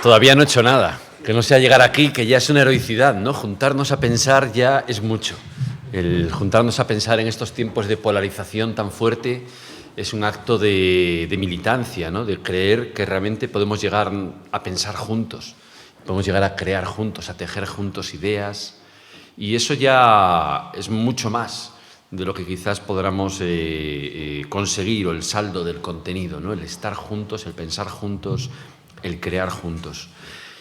Todavía no he hecho nada. Que no sea llegar aquí, que ya es una heroicidad, ¿no? Juntarnos a pensar ya es mucho. El juntarnos a pensar en estos tiempos de polarización tan fuerte es un acto de militancia, ¿no? De creer que realmente podemos llegar a pensar juntos, podemos llegar a crear juntos, a tejer juntos ideas. Y eso ya es mucho más de lo que quizás podamos conseguir, o el saldo del contenido, ¿no? El estar juntos, el pensar juntos, el crear juntos.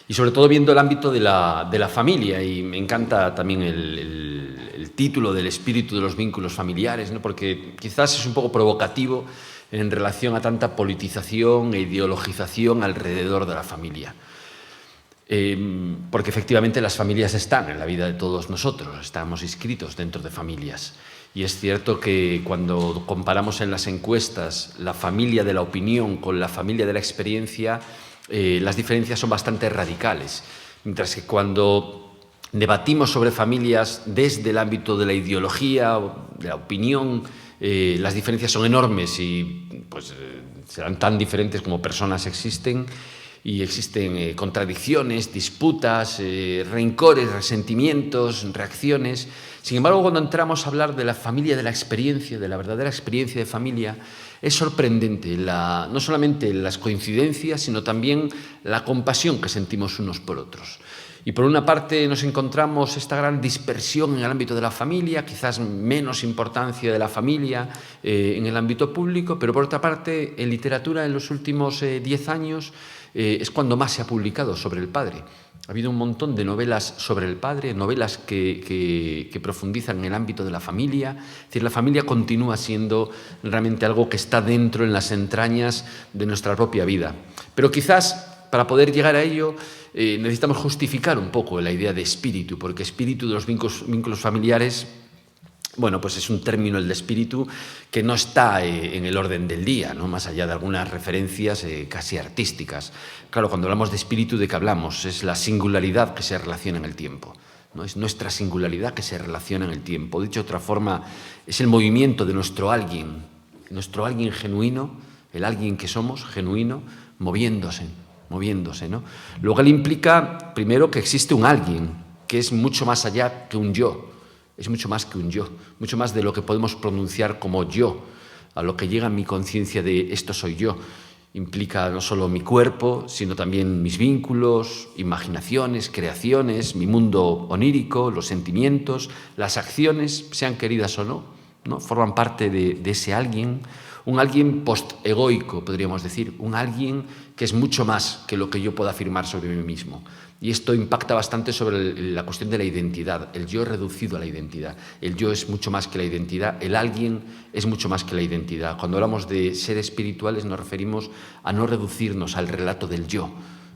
Y sobre todo viendo el ámbito de la familia, y me encanta también el título del espíritu de los vínculos familiares, ¿no? Porque quizás es un poco provocativo en relación a tanta politización e ideologización alrededor de la familia. Porque efectivamente las familias están en la vida de todos nosotros, estamos inscritos dentro de familias. Y es cierto que cuando comparamos en las encuestas la familia de la opinión con la familia de la experiencia, las diferencias son bastante radicales. Mientras que cuando debatimos sobre familias desde el ámbito de la ideología, de la opinión, las diferencias son enormes y pues, serán tan diferentes como personas existen. Y existen contradicciones, disputas, rencores, resentimientos, reacciones. Sin embargo, cuando entramos a hablar de la familia de la experiencia, de la verdadera experiencia de familia, es sorprendente no solamente las coincidencias, sino también la compasión que sentimos unos por otros. Y por una parte nos encontramos esta gran dispersión en el ámbito de la familia, quizás menos importancia de la familia en el ámbito público, pero por otra parte en literatura en los últimos 10 años es cuando más se ha publicado sobre el padre. Ha habido un montón de novelas sobre el padre, novelas que profundizan en el ámbito de la familia. Es decir, la familia continúa siendo realmente algo que está dentro, en las entrañas de nuestra propia vida. Pero quizás para poder llegar a ello necesitamos justificar un poco la idea de espíritu, porque espíritu de los vínculos familiares, bueno, pues es un término, el de espíritu, que no está en el orden del día, ¿no? Más allá de algunas referencias casi artísticas. Claro, cuando hablamos de espíritu, ¿de qué hablamos? Es la singularidad que se relaciona en el tiempo, ¿no? Es nuestra singularidad que se relaciona en el tiempo. Dicho de otra forma, es el movimiento de nuestro alguien genuino, el alguien que somos, genuino, moviéndose, ¿no? Lo cual implica, primero, que existe un alguien, que es mucho más allá que un yo. Es mucho más que un yo, mucho más de lo que podemos pronunciar como yo, a lo que llega en mi conciencia de esto soy yo. Implica no solo mi cuerpo, sino también mis vínculos, imaginaciones, creaciones, mi mundo onírico, los sentimientos, las acciones, sean queridas o no, ¿no? Forman parte de ese alguien, un alguien post-egoico, podríamos decir, un alguien que es mucho más que lo que yo pueda afirmar sobre mí mismo. Y esto impacta bastante sobre la cuestión de la identidad, el yo reducido a la identidad. El yo es mucho más que la identidad, el alguien es mucho más que la identidad. Cuando hablamos de seres espirituales nos referimos a no reducirnos al relato del yo,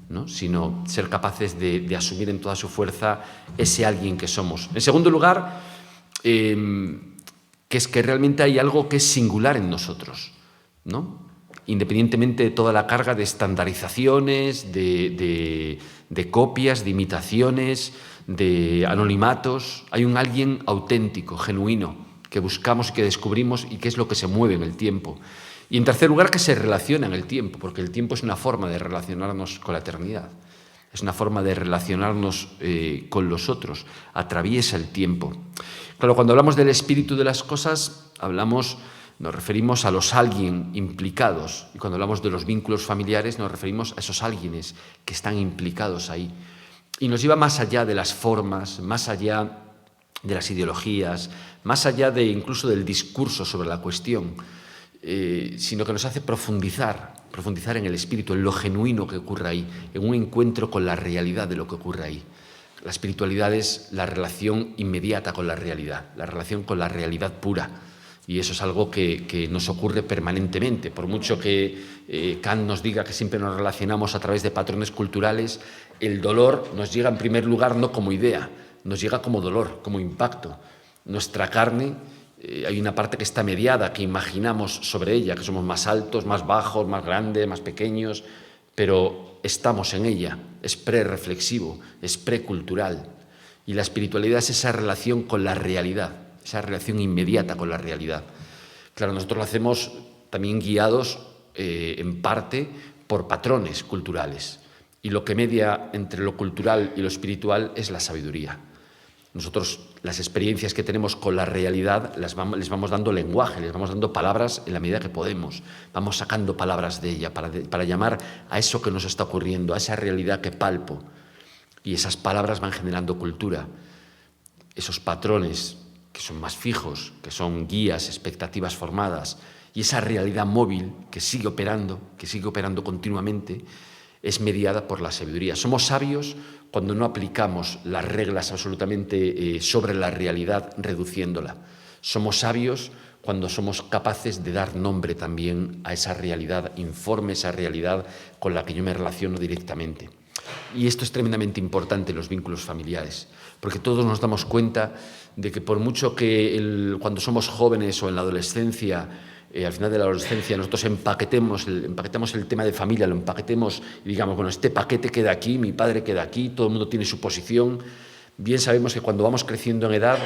¿no? Sino ser capaces de asumir en toda su fuerza ese alguien que somos. En segundo lugar, que es que realmente hay algo que es singular en nosotros, ¿no? Independientemente de toda la carga de estandarizaciones, de copias, de imitaciones, de anonimatos, hay un alguien auténtico, genuino, que buscamos y que descubrimos y que es lo que se mueve en el tiempo. Y en tercer lugar, que se relaciona en el tiempo, porque el tiempo es una forma de relacionarnos con la eternidad, es una forma de relacionarnos con los otros, atraviesa el tiempo. Claro, cuando hablamos del espíritu de las cosas, nos referimos a los alguien implicados, y cuando hablamos de los vínculos familiares nos referimos a esos alguienes que están implicados ahí. Y nos lleva más allá de las formas, más allá de las ideologías, más allá de incluso del discurso sobre la cuestión, sino que nos hace profundizar en el espíritu, en lo genuino que ocurre ahí, en un encuentro con la realidad de lo que ocurre ahí. La espiritualidad es la relación inmediata con la realidad, la relación con la realidad pura. Y eso es algo que nos ocurre permanentemente. Por mucho que Kant nos diga que siempre nos relacionamos a través de patrones culturales, el dolor nos llega en primer lugar no como idea, nos llega como dolor, como impacto. Nuestra carne, hay una parte que está mediada, que imaginamos sobre ella, que somos más altos, más bajos, más grandes, más pequeños, pero estamos en ella, es prereflexivo, es precultural. Y la espiritualidad es esa relación con la realidad, esa relación inmediata con la realidad. Claro, nosotros lo hacemos también guiados en parte por patrones culturales. Y lo que media entre lo cultural y lo espiritual es la sabiduría. Nosotros las experiencias que tenemos con la realidad les vamos dando lenguaje, les vamos dando palabras en la medida que podemos. Vamos sacando palabras de ella para llamar a eso que nos está ocurriendo, a esa realidad que palpo. Y esas palabras van generando cultura. Esos patrones que son más fijos, que son guías, expectativas formadas, y esa realidad móvil que sigue operando continuamente, es mediada por la sabiduría. Somos sabios cuando no aplicamos las reglas absolutamente sobre la realidad, reduciéndola. Somos sabios cuando somos capaces de dar nombre también a esa realidad, informe esa realidad con la que yo me relaciono directamente. Y esto es tremendamente importante en los vínculos familiares, porque todos nos damos cuenta de que por mucho que cuando somos jóvenes o en la adolescencia, al final de la adolescencia, nosotros empaquetemos el tema de familia, lo empaquetemos y digamos, bueno, este paquete queda aquí, mi padre queda aquí, todo el mundo tiene su posición. Bien sabemos que cuando vamos creciendo en edad,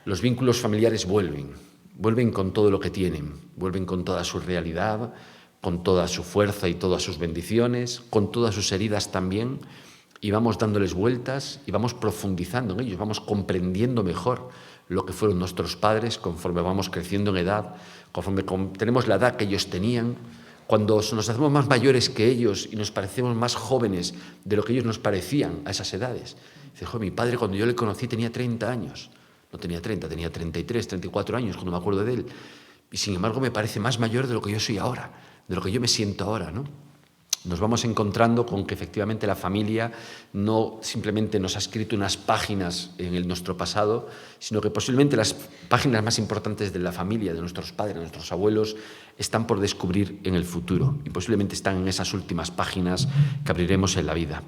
los vínculos familiares vuelven con todo lo que tienen, vuelven con toda su realidad, con toda su fuerza y todas sus bendiciones, con todas sus heridas también, y vamos dándoles vueltas y vamos profundizando en ellos, vamos comprendiendo mejor lo que fueron nuestros padres conforme vamos creciendo en edad, conforme tenemos la edad que ellos tenían, cuando nos hacemos más mayores que ellos y nos parecemos más jóvenes de lo que ellos nos parecían a esas edades. Dice, mi padre cuando yo le conocí tenía 30 años, no tenía 30, tenía 33, 34 años cuando me acuerdo de él, y sin embargo me parece más mayor de lo que yo soy ahora, de lo que yo me siento ahora, ¿no? Nos vamos encontrando con que efectivamente la familia no simplemente nos ha escrito unas páginas en nuestro pasado, sino que posiblemente las páginas más importantes de la familia, de nuestros padres, de nuestros abuelos, están por descubrir en el futuro y posiblemente están en esas últimas páginas que abriremos en la vida.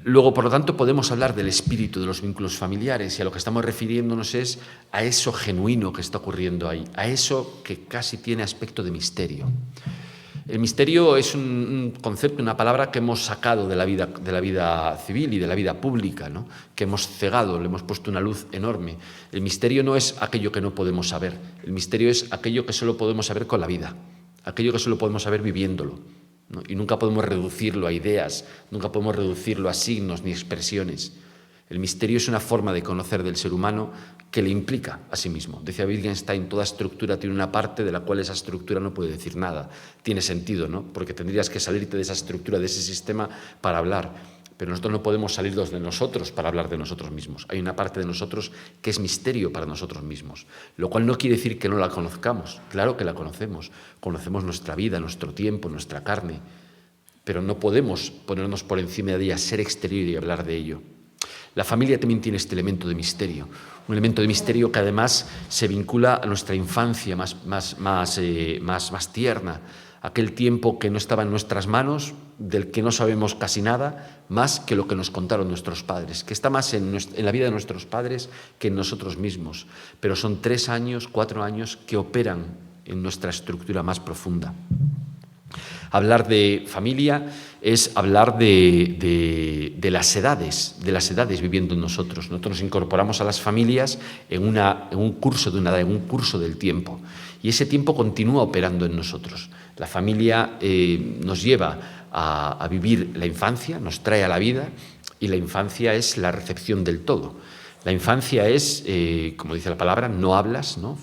Luego, por lo tanto, podemos hablar del espíritu de los vínculos familiares y a lo que estamos refiriéndonos es a eso genuino que está ocurriendo ahí, a eso que casi tiene aspecto de misterio. El misterio es un concepto, una palabra que hemos sacado de la vida civil y de la vida pública, ¿no? Que hemos cegado, le hemos puesto una luz enorme. El misterio no es aquello que no podemos saber, el misterio es aquello que solo podemos saber con la vida, aquello que solo podemos saber viviéndolo, ¿no? Y nunca podemos reducirlo a ideas, nunca podemos reducirlo a signos ni expresiones. El misterio es una forma de conocer del ser humano que le implica a sí mismo. Decía Wittgenstein, toda estructura tiene una parte de la cual esa estructura no puede decir nada. Tiene sentido, ¿no? Porque tendrías que salirte de esa estructura, de ese sistema para hablar. Pero nosotros no podemos salirnos de nosotros para hablar de nosotros mismos. Hay una parte de nosotros que es misterio para nosotros mismos, lo cual no quiere decir que no la conozcamos. Claro que la conocemos. Conocemos nuestra vida, nuestro tiempo, nuestra carne, pero no podemos ponernos por encima de ella, ser exterior y hablar de ello. La familia también tiene este elemento de misterio, un elemento de misterio que además se vincula a nuestra infancia más tierna, aquel tiempo que no estaba en nuestras manos, del que no sabemos casi nada, más que lo que nos contaron nuestros padres, que está más en la vida de nuestros padres que en nosotros mismos, pero son 3 años, 4 años que operan en nuestra estructura más profunda. Hablar de familia es hablar de las edades viviendo en nosotros. Nosotros nos incorporamos a las familias en un curso de una edad, en un curso del tiempo. Y ese tiempo continúa operando en nosotros. La familia nos lleva a vivir la infancia, nos trae a la vida, y la infancia es la recepción del todo. La infancia es, como dice la palabra, no hablas, ¿no?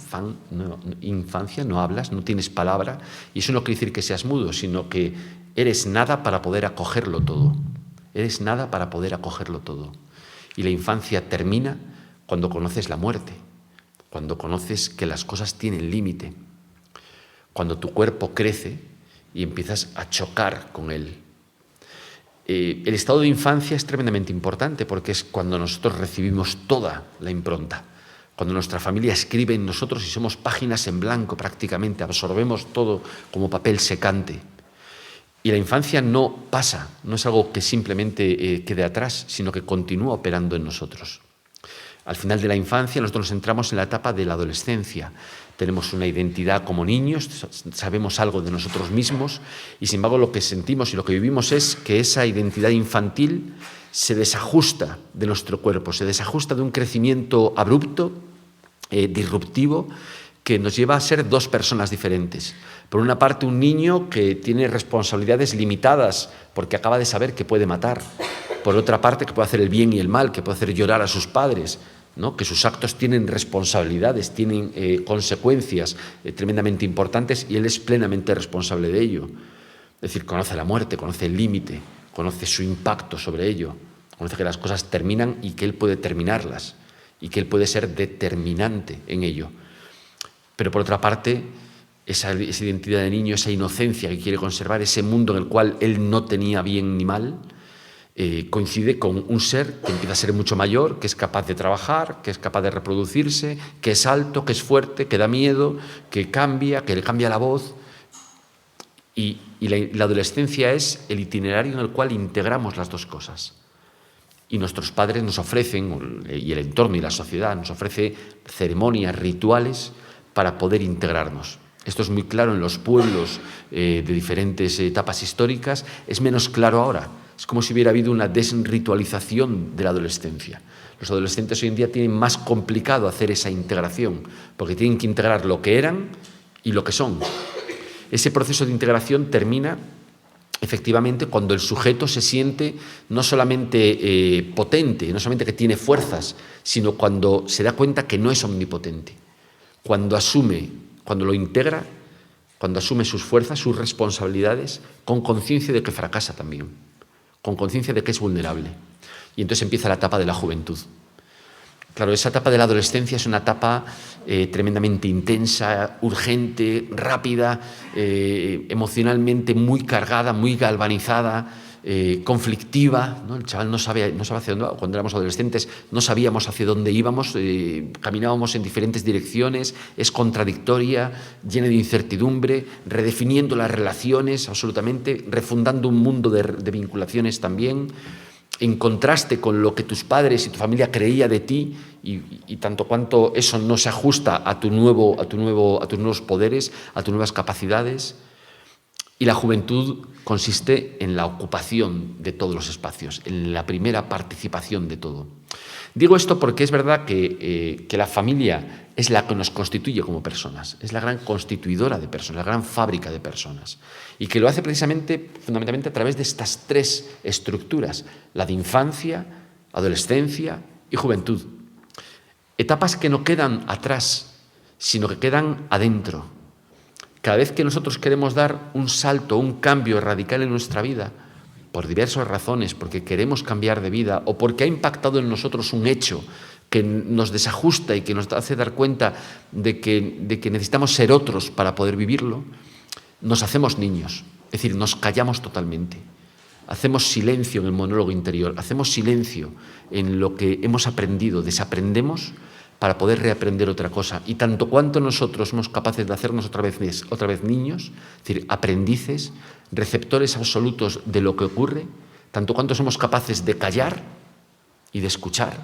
Infancia, no hablas, no tienes palabra. Y eso no quiere decir que seas mudo, sino que eres nada para poder acogerlo todo. Eres nada para poder acogerlo todo. Y la infancia termina cuando conoces la muerte, cuando conoces que las cosas tienen límite, cuando tu cuerpo crece y empiezas a chocar con él. El estado de infancia es tremendamente importante porque es cuando nosotros recibimos toda la impronta, cuando nuestra familia escribe en nosotros y somos páginas en blanco prácticamente, absorbemos todo como papel secante. Y la infancia no pasa, no es algo que simplemente quede atrás, sino que continúa operando en nosotros. Al final de la infancia nosotros nos centramos en la etapa de la adolescencia. Tenemos una identidad como niños, sabemos algo de nosotros mismos y sin embargo lo que sentimos y lo que vivimos es que esa identidad infantil se desajusta de nuestro cuerpo, se desajusta de un crecimiento abrupto, disruptivo, que nos lleva a ser dos personas diferentes. Por una parte, un niño que tiene responsabilidades limitadas porque acaba de saber que puede matar. Por otra parte, que puede hacer el bien y el mal, que puede hacer llorar a sus padres, ¿no? Que sus actos tienen responsabilidades, tienen consecuencias tremendamente importantes y él es plenamente responsable de ello. Es decir, conoce la muerte, conoce el límite, conoce su impacto sobre ello, conoce que las cosas terminan y que él puede terminarlas y que él puede ser determinante en ello. Pero por otra parte, esa identidad de niño, esa inocencia que quiere conservar, ese mundo en el cual él no tenía bien ni mal, coincide con un ser que empieza a ser mucho mayor, que es capaz de trabajar, que es capaz de reproducirse, que es alto, que es fuerte, que da miedo, que le cambia la voz. Y la adolescencia es el itinerario en el cual integramos las dos cosas. Y nuestros padres nos ofrecen, y el entorno y la sociedad nos ofrece ceremonias, rituales para poder integrarnos. Esto es muy claro en los pueblos de diferentes etapas históricas, es menos claro ahora. Es como si hubiera habido una desritualización de la adolescencia. Los adolescentes hoy en día tienen más complicado hacer esa integración, porque tienen que integrar lo que eran y lo que son. Ese proceso de integración termina efectivamente cuando el sujeto se siente no solamente potente, no solamente que tiene fuerzas, sino cuando se da cuenta que no es omnipotente. Cuando lo integra, cuando asume sus fuerzas, sus responsabilidades, con conciencia de que fracasa también, con conciencia de que es vulnerable. Y entonces empieza la etapa de la juventud. Claro, esa etapa de la adolescencia es una etapa tremendamente intensa, urgente, rápida, emocionalmente muy cargada, muy galvanizada, conflictiva, ¿no? El chaval no sabe hacia dónde va. Cuando éramos adolescentes no sabíamos hacia dónde íbamos, caminábamos en diferentes direcciones, es contradictoria, llena de incertidumbre, redefiniendo las relaciones absolutamente, refundando un mundo de vinculaciones también, en contraste con lo que tus padres y tu familia creía de ti y tanto cuanto eso no se ajusta a tus nuevos poderes, a tus nuevas capacidades. Y la juventud consiste en la ocupación de todos los espacios, en la primera participación de todo. Digo esto porque es verdad que la familia es la que nos constituye como personas, es la gran constituidora de personas, la gran fábrica de personas, y que lo hace precisamente, fundamentalmente, a través de estas tres estructuras, la de infancia, adolescencia y juventud. Etapas que no quedan atrás, sino que quedan adentro. Cada vez que nosotros queremos dar un salto, un cambio radical en nuestra vida, por diversas razones, porque queremos cambiar de vida o porque ha impactado en nosotros un hecho que nos desajusta y que nos hace dar cuenta de que necesitamos ser otros para poder vivirlo, nos hacemos niños, es decir, nos callamos totalmente. Hacemos silencio en el monólogo interior, hacemos silencio en lo que hemos aprendido, desaprendemos para poder reaprender otra cosa. Y tanto cuanto nosotros somos capaces de hacernos otra vez niños, es decir, aprendices, receptores absolutos de lo que ocurre, tanto cuanto somos capaces de callar y de escuchar,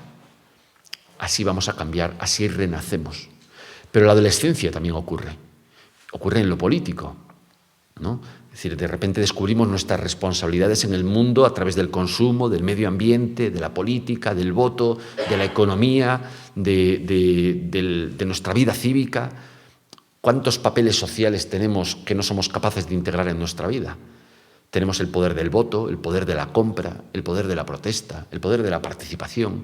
así vamos a cambiar, así renacemos. Pero la adolescencia también ocurre en lo político, ¿no? Es decir, de repente descubrimos nuestras responsabilidades en el mundo a través del consumo, del medio ambiente, de la política, del voto, de la economía, de nuestra vida cívica. ¿Cuántos papeles sociales tenemos que no somos capaces de integrar en nuestra vida? Tenemos el poder del voto, el poder de la compra, el poder de la protesta, el poder de la participación.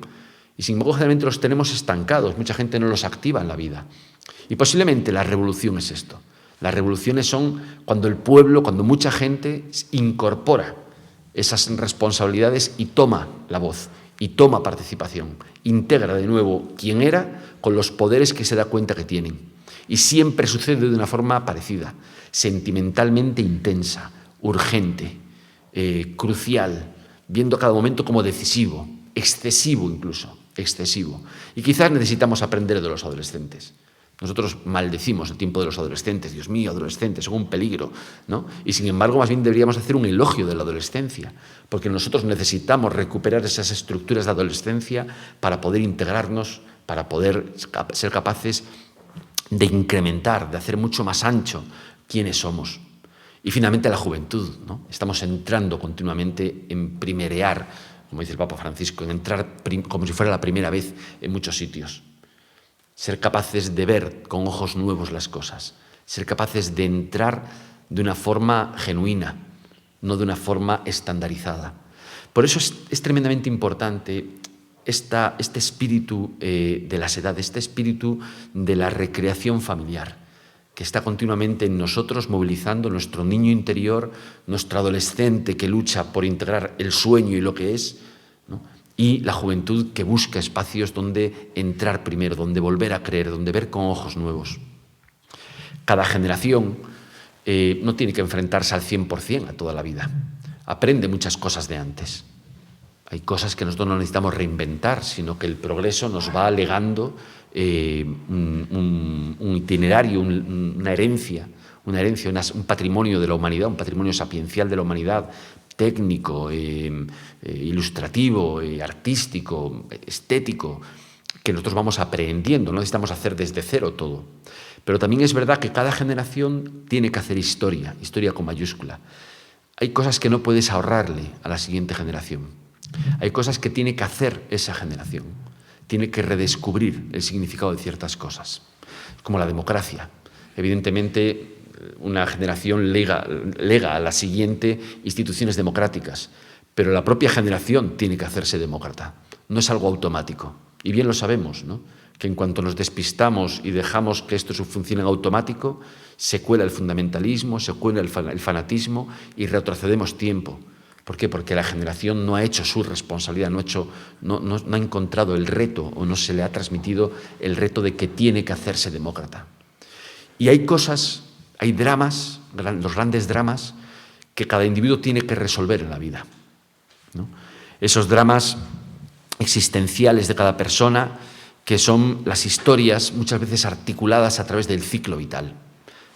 Y sin embargo, generalmente los tenemos estancados. Mucha gente no los activa en la vida. Y posiblemente la revolución es esto. Las revoluciones son cuando el pueblo, cuando mucha gente incorpora esas responsabilidades y toma la voz, y toma participación, integra de nuevo quien era con los poderes que se da cuenta que tienen. Y siempre sucede de una forma parecida, sentimentalmente intensa, urgente, crucial, viendo cada momento como decisivo, excesivo incluso, excesivo. Y quizás necesitamos aprender de los adolescentes. Nosotros maldecimos el tiempo de los adolescentes. Dios mío, adolescentes, son un peligro, ¿no? Y sin embargo, más bien deberíamos hacer un elogio de la adolescencia, porque nosotros necesitamos recuperar esas estructuras de adolescencia para poder integrarnos, para poder ser capaces de incrementar, de hacer mucho más ancho quiénes somos. Y finalmente la juventud, ¿no? Estamos entrando continuamente en primerear, como dice el Papa Francisco, en entrar como si fuera la primera vez en muchos sitios. ser capaces de ver con ojos nuevos las cosas, ser capaces de entrar de una forma genuina, no de una forma estandarizada. Por eso es tremendamente importante este espíritu de las edades, este espíritu de la recreación familiar, que está continuamente en nosotros movilizando nuestro niño interior, nuestro adolescente que lucha por integrar el sueño y lo que es, ¿no? Y la juventud que busca espacios donde entrar primero, donde volver a creer, donde ver con ojos nuevos. Cada generación no tiene que enfrentarse al 100% a toda la vida. Aprende muchas cosas de antes. Hay cosas que nosotros no necesitamos reinventar, sino que el progreso nos va legando un itinerario, una herencia, un patrimonio de la humanidad, un patrimonio sapiencial de la humanidad, técnico, ilustrativo, artístico, estético, que nosotros vamos aprendiendo, no necesitamos hacer desde cero todo. Pero también es verdad que cada generación tiene que hacer historia con mayúscula. Hay cosas que no puedes ahorrarle a la siguiente generación. Hay cosas que tiene que hacer esa generación. Tiene que redescubrir el significado de ciertas cosas, como la democracia. Evidentemente, una generación lega a la siguiente instituciones democráticas, pero la propia generación tiene que hacerse demócrata. No es algo automático. Y bien lo sabemos, ¿no? Que en cuanto nos despistamos y dejamos que esto funcione en automático, se cuela el fundamentalismo, se cuela el fanatismo y retrocedemos tiempo. ¿Por qué? Porque la generación no ha hecho su responsabilidad, no ha encontrado el reto o no se le ha transmitido el reto de que tiene que hacerse demócrata. Y hay cosas, hay dramas, los grandes dramas, que cada individuo tiene que resolver en la vida, ¿no? Esos dramas existenciales de cada persona, que son las historias muchas veces articuladas a través del ciclo vital.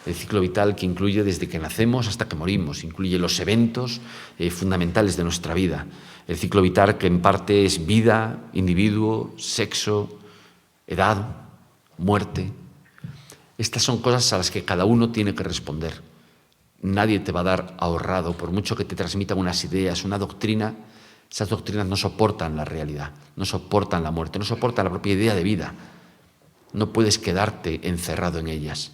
El ciclo vital que incluye desde que nacemos hasta que morimos, incluye los eventos fundamentales de nuestra vida. El ciclo vital que en parte es vida, individuo, sexo, edad, muerte. Estas son cosas a las que cada uno tiene que responder. Nadie te va a dar ahorrado, por mucho que te transmitan unas ideas, una doctrina. Esas doctrinas no soportan la realidad, no soportan la muerte, no soportan la propia idea de vida. No puedes quedarte encerrado en ellas.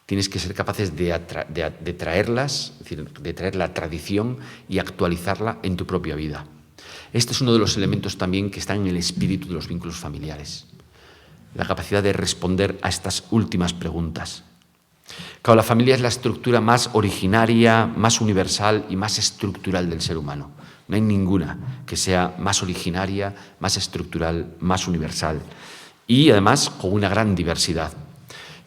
Tienes que ser capaces de traerlas, es decir, de traer la tradición y actualizarla en tu propia vida. Este es uno de los elementos también que están en el espíritu de los vínculos familiares. La capacidad de responder a estas últimas preguntas. Claro, la familia es la estructura más originaria, más universal y más estructural del ser humano. No hay ninguna que sea más originaria, más estructural, más universal. Y además con una gran diversidad.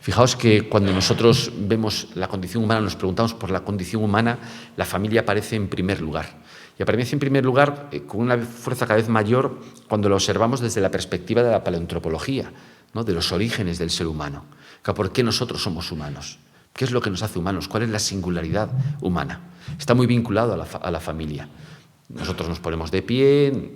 Fijaos que cuando nosotros vemos la condición humana, nos preguntamos por la condición humana, la familia aparece en primer lugar. Y aparece en primer lugar con una fuerza cada vez mayor cuando lo observamos desde la perspectiva de la paleoantropología, ¿no? De los orígenes del ser humano. ¿Por qué nosotros somos humanos? ¿Qué es lo que nos hace humanos? ¿Cuál es la singularidad humana? Está muy vinculado a la familia. Nosotros nos ponemos de pie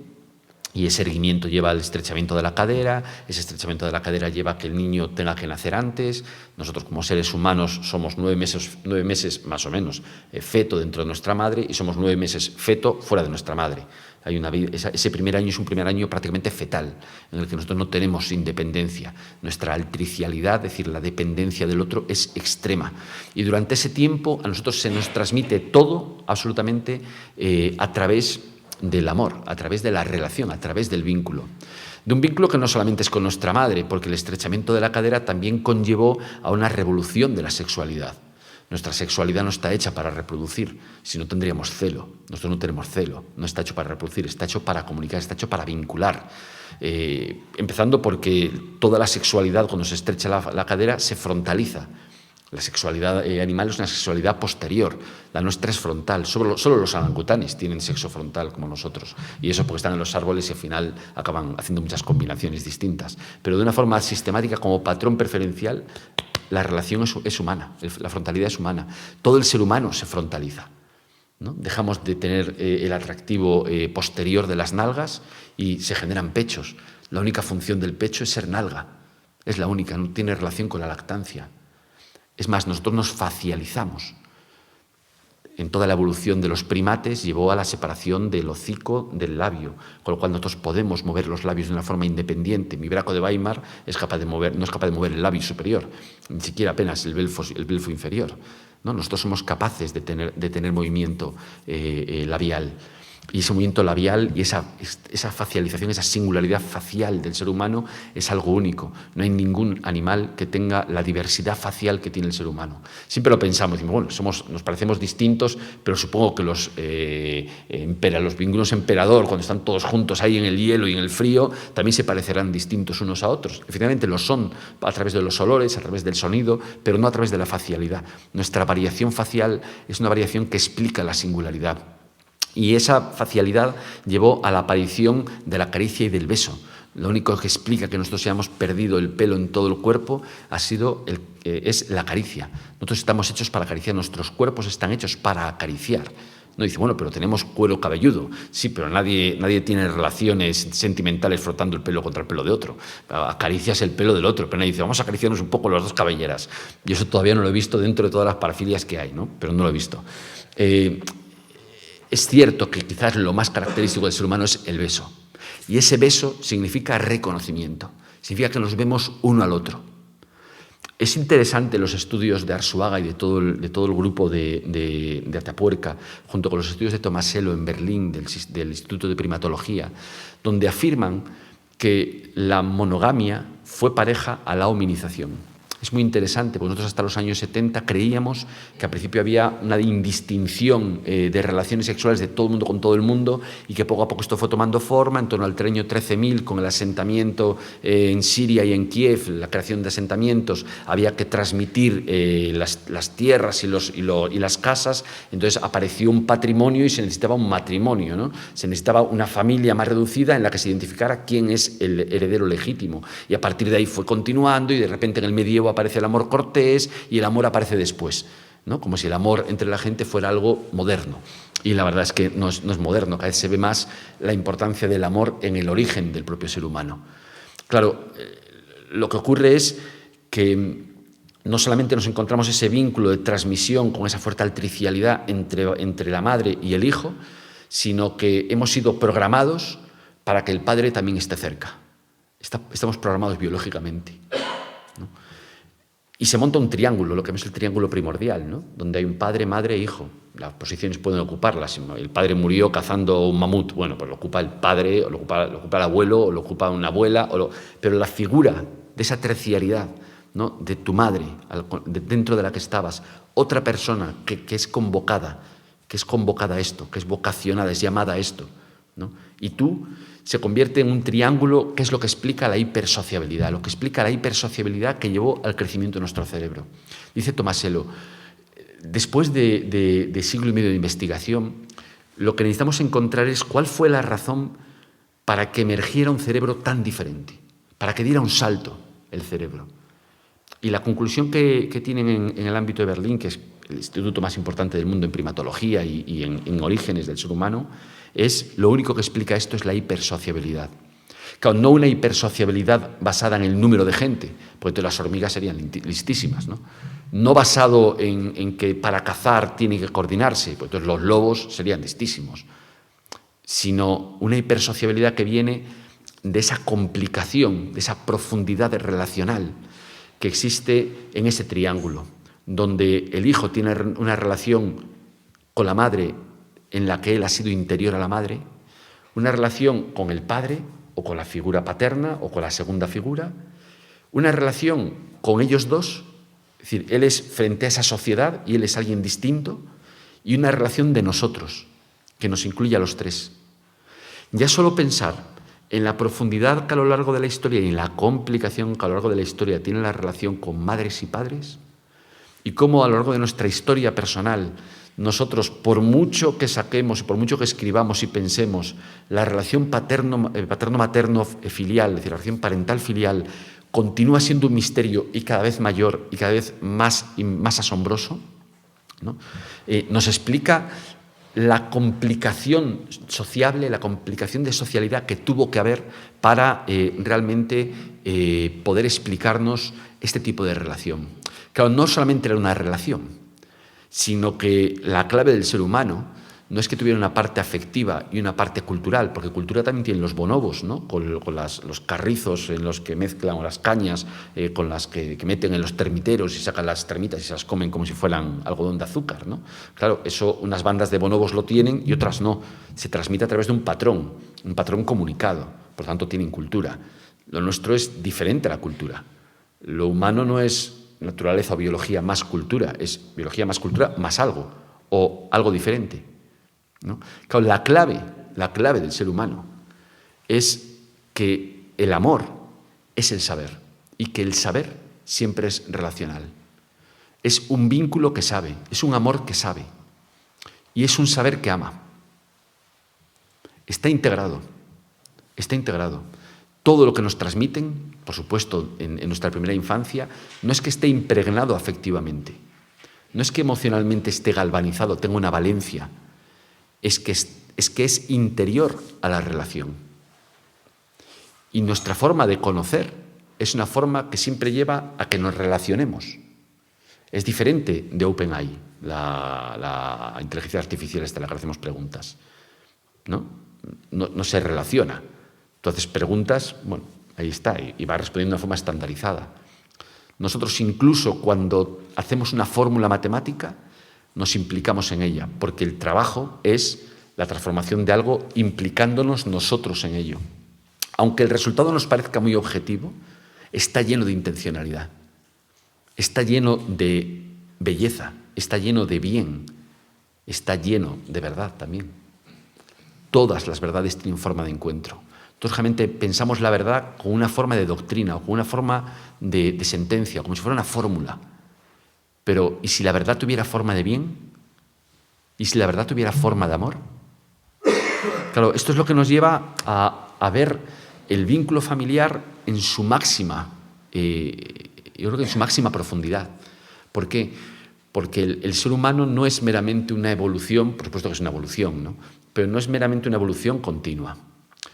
y ese erguimiento lleva al estrechamiento de la cadera, ese estrechamiento de la cadera lleva a que el niño tenga que nacer antes. Nosotros como seres humanos somos 9 meses más o menos feto dentro de nuestra madre y somos 9 meses feto fuera de nuestra madre. Ese primer año es un primer año prácticamente fetal, en el que nosotros no tenemos independencia. Nuestra altricialidad, es decir, la dependencia del otro, es extrema. Y durante ese tiempo a nosotros se nos transmite todo absolutamente a través del amor, a través de la relación, a través del vínculo. De un vínculo que no solamente es con nuestra madre, porque el estrechamiento de la cadera también conllevó a una revolución de la sexualidad. Nuestra sexualidad no está hecha para reproducir, si no tendríamos celo. Nosotros no tenemos celo, no está hecho para reproducir, está hecho para comunicar, está hecho para vincular. Empezando porque toda la sexualidad, cuando se estrecha la cadera, se frontaliza. La sexualidad animal es una sexualidad posterior, la nuestra es frontal. Solo los orangutanes tienen sexo frontal como nosotros, y eso porque están en los árboles y al final acaban haciendo muchas combinaciones distintas. Pero de una forma sistemática, como patrón preferencial, la relación es humana, la frontalidad es humana. Todo el ser humano se frontaliza, ¿no? Dejamos de tener el atractivo posterior de las nalgas y se generan pechos. La única función del pecho es ser nalga, es la única, no tiene relación con la lactancia. Es más, nosotros nos facializamos. en toda la evolución de los primates, llevó a la separación del hocico del labio, con lo cual nosotros podemos mover los labios de una forma independiente. Mi braco de Weimar no es capaz de mover el labio superior, ni siquiera apenas el belfo inferior, ¿no? Nosotros somos capaces de tener movimiento labial. Y ese movimiento labial y esa facialización, esa singularidad facial del ser humano es algo único. No hay ningún animal que tenga la diversidad facial que tiene el ser humano. Siempre lo pensamos, decimos, bueno, nos parecemos distintos, pero supongo que los pingüinos emperador, cuando están todos juntos ahí en el hielo y en el frío, también se parecerán distintos unos a otros. Efectivamente lo son a través de los olores, a través del sonido, pero no a través de la facialidad. Nuestra variación facial es una variación que explica la singularidad. Y esa facialidad llevó a la aparición de la caricia y del beso. Lo único que explica que nosotros hayamos perdido el pelo en todo el cuerpo es la caricia. Nosotros estamos hechos para acariciar, nuestros cuerpos están hechos para acariciar. No dice, bueno, pero tenemos cuero cabelludo. Sí, pero nadie tiene relaciones sentimentales frotando el pelo contra el pelo de otro. Acaricias el pelo del otro, pero nadie dice, vamos a acariciarnos un poco las dos cabelleras. Y eso todavía no lo he visto dentro de todas las parafilias que hay, ¿no? Pero no lo he visto. Es cierto que quizás lo más característico del ser humano es el beso. Y ese beso significa reconocimiento. Significa que nos vemos uno al otro. Es interesante los estudios de Arzuaga y de todo el grupo de Atapuerca, junto con los estudios de Tomasello en Berlín, del Instituto de Primatología, donde afirman que la monogamia fue pareja a la hominización. Es muy interesante, porque nosotros hasta los años 70 creíamos que al principio había una indistinción de relaciones sexuales de todo el mundo con todo el mundo y que poco a poco esto fue tomando forma en torno al año 13.000 con el asentamiento en Siria y en Kiev, la creación de asentamientos, había que transmitir las tierras y las casas, entonces apareció un patrimonio y se necesitaba un matrimonio, ¿no? Se necesitaba una familia más reducida en la que se identificara quién es el heredero legítimo y a partir de ahí fue continuando y de repente en el medievo aparece el amor cortés y el amor aparece después, ¿no? Como si el amor entre la gente fuera algo moderno. Y la verdad es que no es moderno, cada vez se ve más la importancia del amor en el origen del propio ser humano. Claro, lo que ocurre es que no solamente nos encontramos ese vínculo de transmisión con esa fuerte altricialidad entre la madre y el hijo, sino que hemos sido programados para que el padre también esté cerca. Estamos programados biológicamente, ¿no? Y se monta un triángulo, lo que es el triángulo primordial, ¿no? Donde hay un padre, madre e hijo. Las posiciones pueden ocuparlas. El padre murió cazando un mamut. Bueno, pues lo ocupa el padre, o lo ocupa el abuelo, o lo ocupa una abuela. Pero la figura de esa terciariedad, ¿no? De tu madre, dentro de la que estabas, otra persona que es convocada a esto, que es vocacionada, es llamada a esto, ¿no? Y tú se convierte en un triángulo que es lo que explica la hipersociabilidad, lo que explica la hipersociabilidad que llevó al crecimiento de nuestro cerebro. Dice Tomasello, después de siglo y medio de investigación, lo que necesitamos encontrar es cuál fue la razón para que emergiera un cerebro tan diferente, para que diera un salto el cerebro. Y la conclusión que tienen en el ámbito de Berlín, que es el instituto más importante del mundo en primatología y en orígenes del ser humano, lo único que explica esto es la hipersociabilidad. Claro, no una hipersociabilidad basada en el número de gente, porque entonces las hormigas serían listísimas, ¿no? No basado en que para cazar tiene que coordinarse, porque entonces los lobos serían listísimos, sino una hipersociabilidad que viene de esa complicación, de esa profundidad relacional que existe en ese triángulo, donde el hijo tiene una relación con la madre en la que él ha sido interior a la madre, una relación con el padre o con la figura paterna o con la segunda figura, una relación con ellos dos, es decir, él es frente a esa sociedad y él es alguien distinto, y una relación de nosotros, que nos incluye a los tres. Ya solo pensar en la profundidad que a lo largo de la historia y en la complicación que a lo largo de la historia tiene la relación con madres y padres, y cómo a lo largo de nuestra historia personal nosotros, por mucho que saquemos, por mucho que escribamos y pensemos, la relación paterno-materno-filial, es decir, la relación parental-filial, continúa siendo un misterio y cada vez mayor y cada vez más asombroso, ¿no? Nos explica la complicación sociable, la complicación de socialidad que tuvo que haber para realmente poder explicarnos este tipo de relación. Claro, no solamente era una relación, sino que la clave del ser humano no es que tuviera una parte afectiva y una parte cultural, porque cultura también tiene los bonobos, ¿no? Con los carrizos en los que mezclan, o las cañas con las que meten en los termiteros y sacan las termitas y se las comen como si fueran algodón de azúcar, ¿no? Claro, eso unas bandas de bonobos lo tienen y otras no. Se transmite a través de un patrón comunicado, por tanto tienen cultura. Lo nuestro es diferente a la cultura. Lo humano no es naturaleza o biología más cultura, es biología más cultura más algo, o algo diferente, ¿no? Claro, la clave del ser humano es que el amor es el saber y que el saber siempre es relacional. Es un vínculo que sabe, es un amor que sabe y es un saber que ama. Está integrado. Todo lo que nos transmiten, por supuesto, en nuestra primera infancia, no es que esté impregnado afectivamente, no es que emocionalmente esté galvanizado, tenga una valencia, es que es interior a la relación. Y nuestra forma de conocer es una forma que siempre lleva a que nos relacionemos. Es diferente de OpenAI, la inteligencia artificial esta a la que hacemos preguntas, ¿no? No se relaciona. Entonces preguntas, bueno, ahí está, y va respondiendo de una forma estandarizada. Nosotros incluso cuando hacemos una fórmula matemática nos implicamos en ella, porque el trabajo es la transformación de algo implicándonos nosotros en ello. Aunque el resultado nos parezca muy objetivo, está lleno de intencionalidad, está lleno de belleza, está lleno de bien, está lleno de verdad también. Todas las verdades tienen forma de encuentro. Entonces, realmente pensamos la verdad como una forma de doctrina o como una forma de sentencia, como si fuera una fórmula. Pero, ¿y si la verdad tuviera forma de bien? ¿Y si la verdad tuviera forma de amor? Claro, esto es lo que nos lleva a ver el vínculo familiar en su máxima, yo creo que en su máxima profundidad. ¿Por qué? Porque el ser humano no es meramente una evolución, por supuesto que es una evolución, ¿no? Pero no es meramente una evolución continua,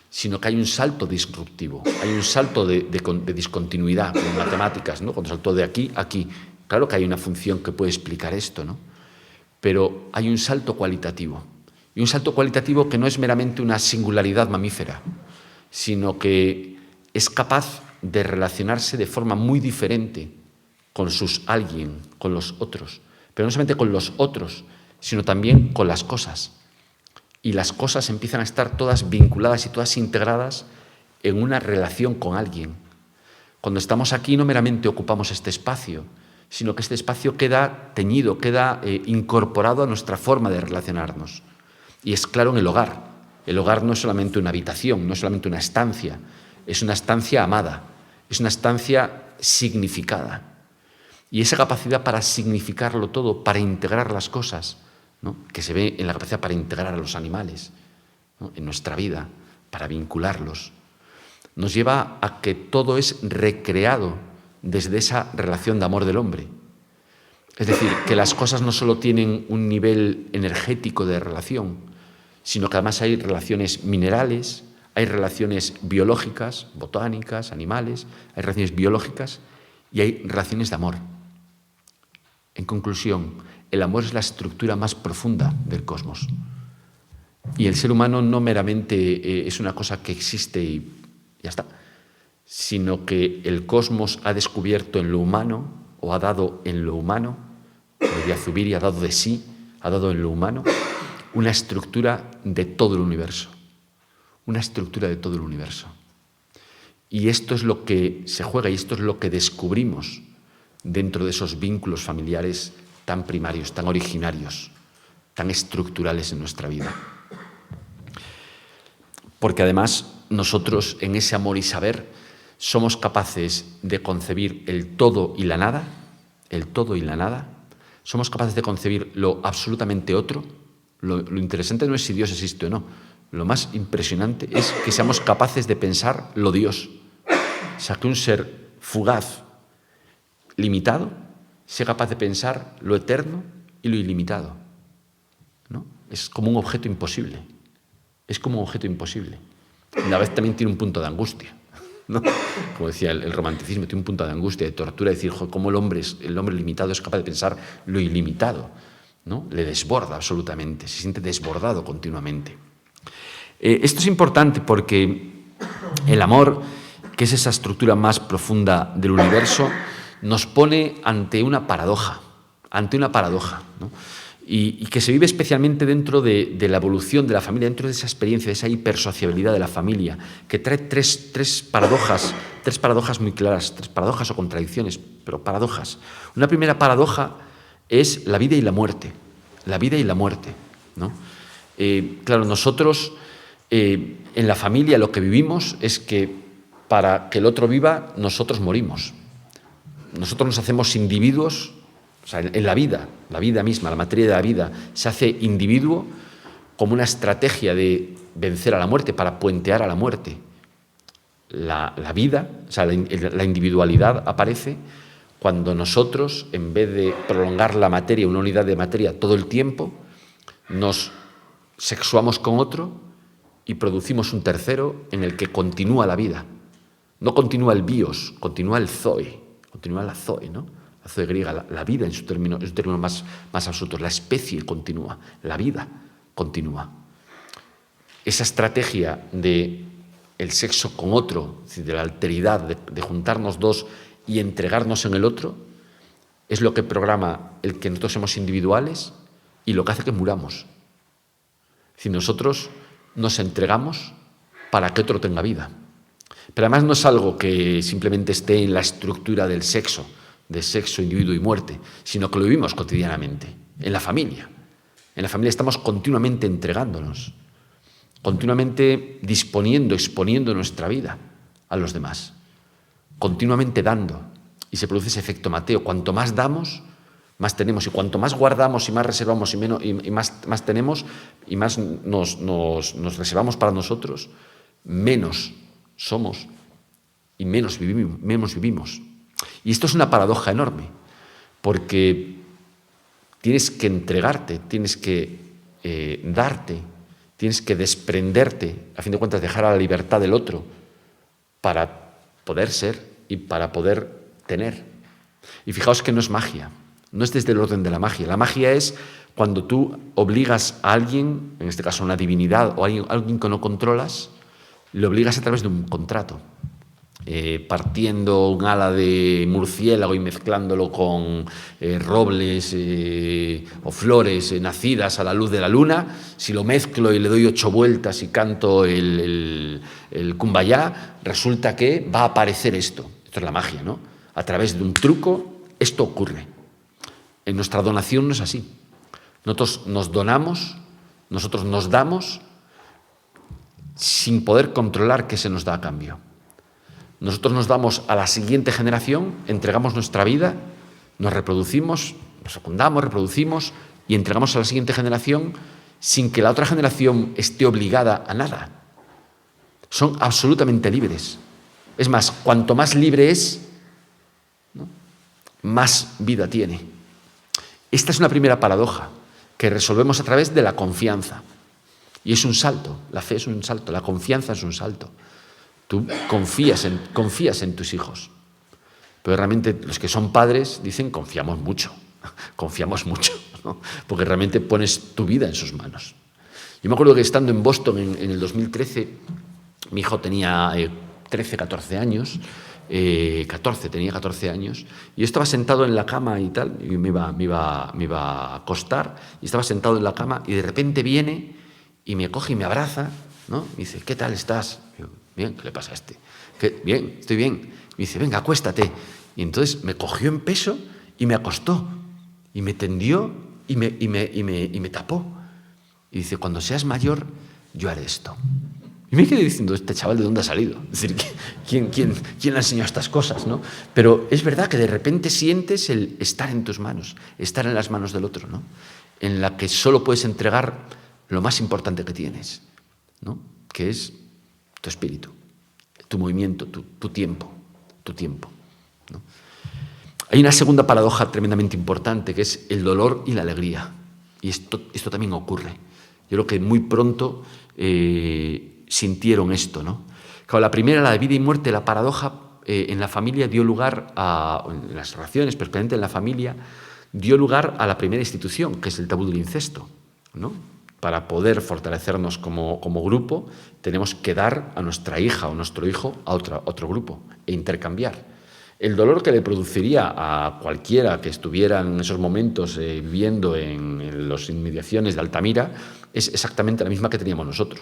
sino que hay un salto disruptivo, hay un salto de discontinuidad, como en matemáticas, ¿no? Cuando saltó de aquí a aquí. Claro que hay una función que puede explicar esto, ¿no? Pero hay un salto cualitativo. Y un salto cualitativo que no es meramente una singularidad mamífera, sino que es capaz de relacionarse de forma muy diferente con sus alguien, con los otros. Pero no solamente con los otros, sino también con las cosas. Y las cosas empiezan a estar todas vinculadas y todas integradas en una relación con alguien. Cuando estamos aquí no meramente ocupamos este espacio, sino que este espacio queda teñido, queda incorporado a nuestra forma de relacionarnos. Y es claro en el hogar. El hogar no es solamente una habitación, no es solamente una estancia, es una estancia amada, es una estancia significada. Y esa capacidad para significarlo todo, para integrar las cosas, ¿no? Que se ve en la capacidad para integrar a los animales, ¿no? En nuestra vida, para vincularlos, nos lleva a que todo es recreado desde esa relación de amor del hombre. Es decir, que las cosas no solo tienen un nivel energético de relación, sino que además hay relaciones minerales, hay relaciones biológicas, botánicas, animales, hay relaciones biológicas y hay relaciones de amor. En conclusión, el amor es la estructura más profunda del cosmos. Y el ser humano no meramente es una cosa que existe y ya está, sino que el cosmos ha descubierto en lo humano, o ha dado en lo humano, como diría Zubiri, ha dado de sí, ha dado en lo humano, una estructura de todo el universo. Una estructura de todo el universo. Y esto es lo que se juega y esto es lo que descubrimos dentro de esos vínculos familiares tan primarios, tan originarios, tan estructurales en nuestra vida. Porque además nosotros en ese amor y saber somos capaces de concebir el todo y la nada, somos capaces de concebir lo absolutamente otro. Lo interesante no es si Dios existe o no, lo más impresionante es que seamos capaces de pensar lo Dios. O sea, que un ser fugaz, limitado, sea capaz de pensar lo eterno y lo ilimitado, ¿no? Es como un objeto imposible. Es como un objeto imposible. Y a la vez también tiene un punto de angustia, ¿no? Como decía el romanticismo, tiene un punto de angustia, de tortura, de decir, cómo el hombre limitado es capaz de pensar lo ilimitado. ¿no? Le desborda absolutamente, se siente desbordado continuamente. Esto es importante porque el amor, que es esa estructura más profunda del universo, nos pone ante una paradoja, ¿no? Y que se vive especialmente dentro de la evolución de la familia, dentro de esa experiencia, de esa hipersociabilidad de la familia, que trae tres paradojas muy claras, tres paradojas o contradicciones, pero paradojas. Una primera paradoja es la vida y la muerte, ¿no? Claro, nosotros en la familia lo que vivimos es que para que el otro viva, nosotros morimos. Nosotros nos hacemos individuos. O sea, en la vida misma, la materia de la vida, se hace individuo como una estrategia de vencer a la muerte, para puentear a la muerte. La vida, o sea, la individualidad aparece cuando nosotros, en vez de prolongar la materia, una unidad de materia todo el tiempo, nos sexuamos con otro y producimos un tercero en el que continúa la vida. No continúa el bios, continúa el zoe, continúa la zoe, ¿no? La zoe griega, la vida en su término más absoluto, la especie continúa, la vida continúa. Esa estrategia de el sexo con otro, es decir, de la alteridad, de juntarnos dos y entregarnos en el otro, es lo que programa el que nosotros somos individuales y lo que hace que muramos. Es decir, nosotros nos entregamos para que otro tenga vida. Pero además no es algo que simplemente esté en la estructura del sexo, de sexo, individuo y muerte, sino que lo vivimos cotidianamente, en la familia. En la familia estamos continuamente entregándonos, continuamente disponiendo, exponiendo nuestra vida a los demás, continuamente dando. Y se produce ese efecto Mateo. Cuanto más damos, más tenemos. Y cuanto más guardamos y más reservamos y más tenemos y más nos reservamos para nosotros, menos somos y menos vivimos. Y esto es una paradoja enorme, porque tienes que entregarte, tienes que darte, tienes que desprenderte, a fin de cuentas dejar a la libertad del otro para poder ser y para poder tener. Y fijaos que no es magia, no es desde el orden de la magia. La magia es cuando tú obligas a alguien, en este caso a una divinidad o a alguien que no controlas, le obligas a través de un contrato. Partiendo un ala de murciélago y mezclándolo con robles o flores nacidas a la luz de la luna, si lo mezclo y le doy 8 vueltas y canto el Kumbaya, resulta que va a aparecer esto. Esto es la magia, ¿no? A través de un truco, esto ocurre. En nuestra donación no es así. Nosotros nos donamos, nosotros nos damos sin poder controlar qué se nos da a cambio. Nosotros nos damos a la siguiente generación, entregamos nuestra vida, nos reproducimos, nos fecundamos, reproducimos y entregamos a la siguiente generación sin que la otra generación esté obligada a nada. Son absolutamente libres. Es más, cuanto más libre es, ¿no?, más vida tiene. Esta es una primera paradoja que resolvemos a través de la confianza. Y es un salto, la fe es un salto, la confianza es un salto. Tú confías en tus hijos. Pero realmente los que son padres dicen confiamos mucho, ¿no? Porque realmente pones tu vida en sus manos. Yo me acuerdo que estando en Boston en el 2013, mi hijo tenía 13, 14 años, tenía 14 años, y yo estaba sentado en la cama y tal, y me iba a acostar, y estaba sentado en la cama, y de repente viene y me coge y me abraza, ¿no? Me dice, ¿qué tal estás? Y yo, bien, ¿qué le pasa a este? Bien, estoy bien. Me dice, venga, acuéstate. Y entonces me cogió en peso y me acostó, y me tendió y me tapó. Y dice, cuando seas mayor, yo haré esto. Y me quedé diciendo, este chaval, ¿de dónde ha salido? Es decir, ¿quién le ha enseñado estas cosas, ¿no? Pero es verdad que de repente sientes el estar en tus manos, estar en las manos del otro, ¿no? En la que solo puedes entregar lo más importante que tienes, ¿no? Que es tu espíritu, tu movimiento, tu tiempo, ¿no? Hay una segunda paradoja tremendamente importante, que es el dolor y la alegría. Y esto también ocurre. Yo creo que muy pronto sintieron esto, ¿no? Claro, la primera, la de vida y muerte, la paradoja en la familia dio lugar a, en las relaciones, pero especialmente en la familia, dio lugar a la primera institución, que es el tabú del incesto, ¿no? Para poder fortalecernos como grupo, tenemos que dar a nuestra hija o nuestro hijo a otro grupo e intercambiar. El dolor que le produciría a cualquiera que estuviera en esos momentos viviendo en las inmediaciones de Altamira es exactamente la misma que teníamos nosotros.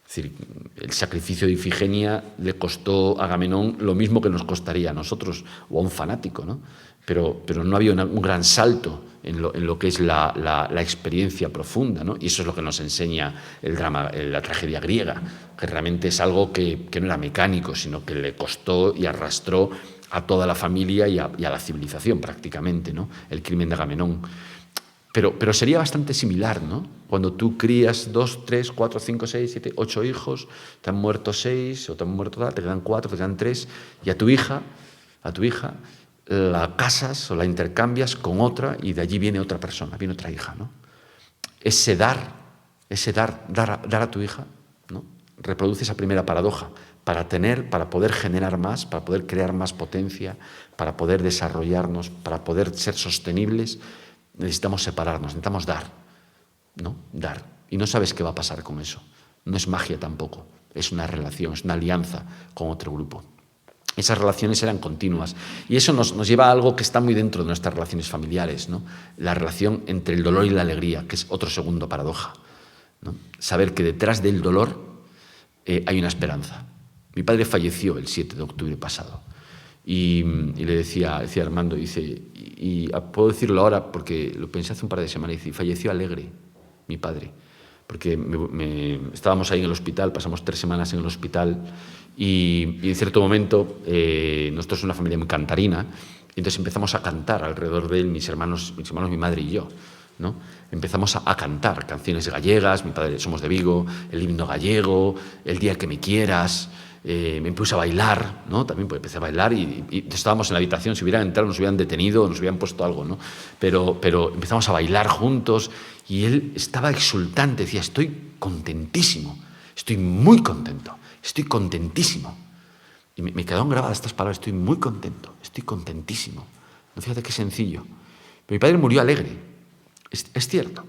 Es decir, el sacrificio de Ifigenia le costó a Agamenón lo mismo que nos costaría a nosotros o a un fanático, ¿no? Pero no había un gran salto en lo que es la experiencia profunda, ¿no? Y eso es lo que nos enseña el drama, la tragedia griega, que realmente es algo que no era mecánico, sino que le costó y arrastró a toda la familia y a la civilización prácticamente, ¿no? El crimen de Agamenón. Pero sería bastante similar, ¿no? Cuando tú crías 2, 3, 4, 5, 6, 7, 8 hijos, te han muerto 6 o te han muerto tal, te quedan 4, te quedan 3, y a tu hija la casas o la intercambias con otra y de allí viene otra persona, viene otra hija, ¿no? Ese dar a tu hija, ¿no? Reproduce esa primera paradoja. Para poder generar más, para poder crear más potencia, para poder desarrollarnos, para poder ser sostenibles, necesitamos separarnos, necesitamos dar, ¿no? Dar. Y no sabes qué va a pasar con eso. No es magia tampoco, es una relación, es una alianza con otro grupo. Esas relaciones eran continuas. Y eso nos lleva a algo que está muy dentro de nuestras relaciones familiares, ¿no? La relación entre el dolor y la alegría, que es otro segundo paradoja, ¿no? Saber que detrás del dolor hay una esperanza. Mi padre falleció el 7 de octubre pasado. Y le decía a Armando, y puedo decirlo ahora porque lo pensé hace un par de semanas, y falleció alegre mi padre. Porque estábamos ahí en el hospital, pasamos 3 semanas en el hospital y en cierto momento, nosotros somos una familia muy cantarina, y entonces empezamos a cantar alrededor de él, mis hermanos, mi madre y yo, ¿no? Empezamos a cantar canciones gallegas, mi padre, somos de Vigo, el himno gallego, El día que me quieras. Me puse a bailar, ¿no? También pues empecé a bailar y estábamos en la habitación, si hubieran entrado nos hubieran detenido, nos hubieran puesto algo, ¿no? Pero empezamos a bailar juntos y él estaba exultante, decía, estoy contentísimo, estoy muy contento, estoy contentísimo. Y me quedaron grabadas estas palabras, estoy muy contento, estoy contentísimo. No, fíjate qué sencillo. Pero mi padre murió alegre, es cierto,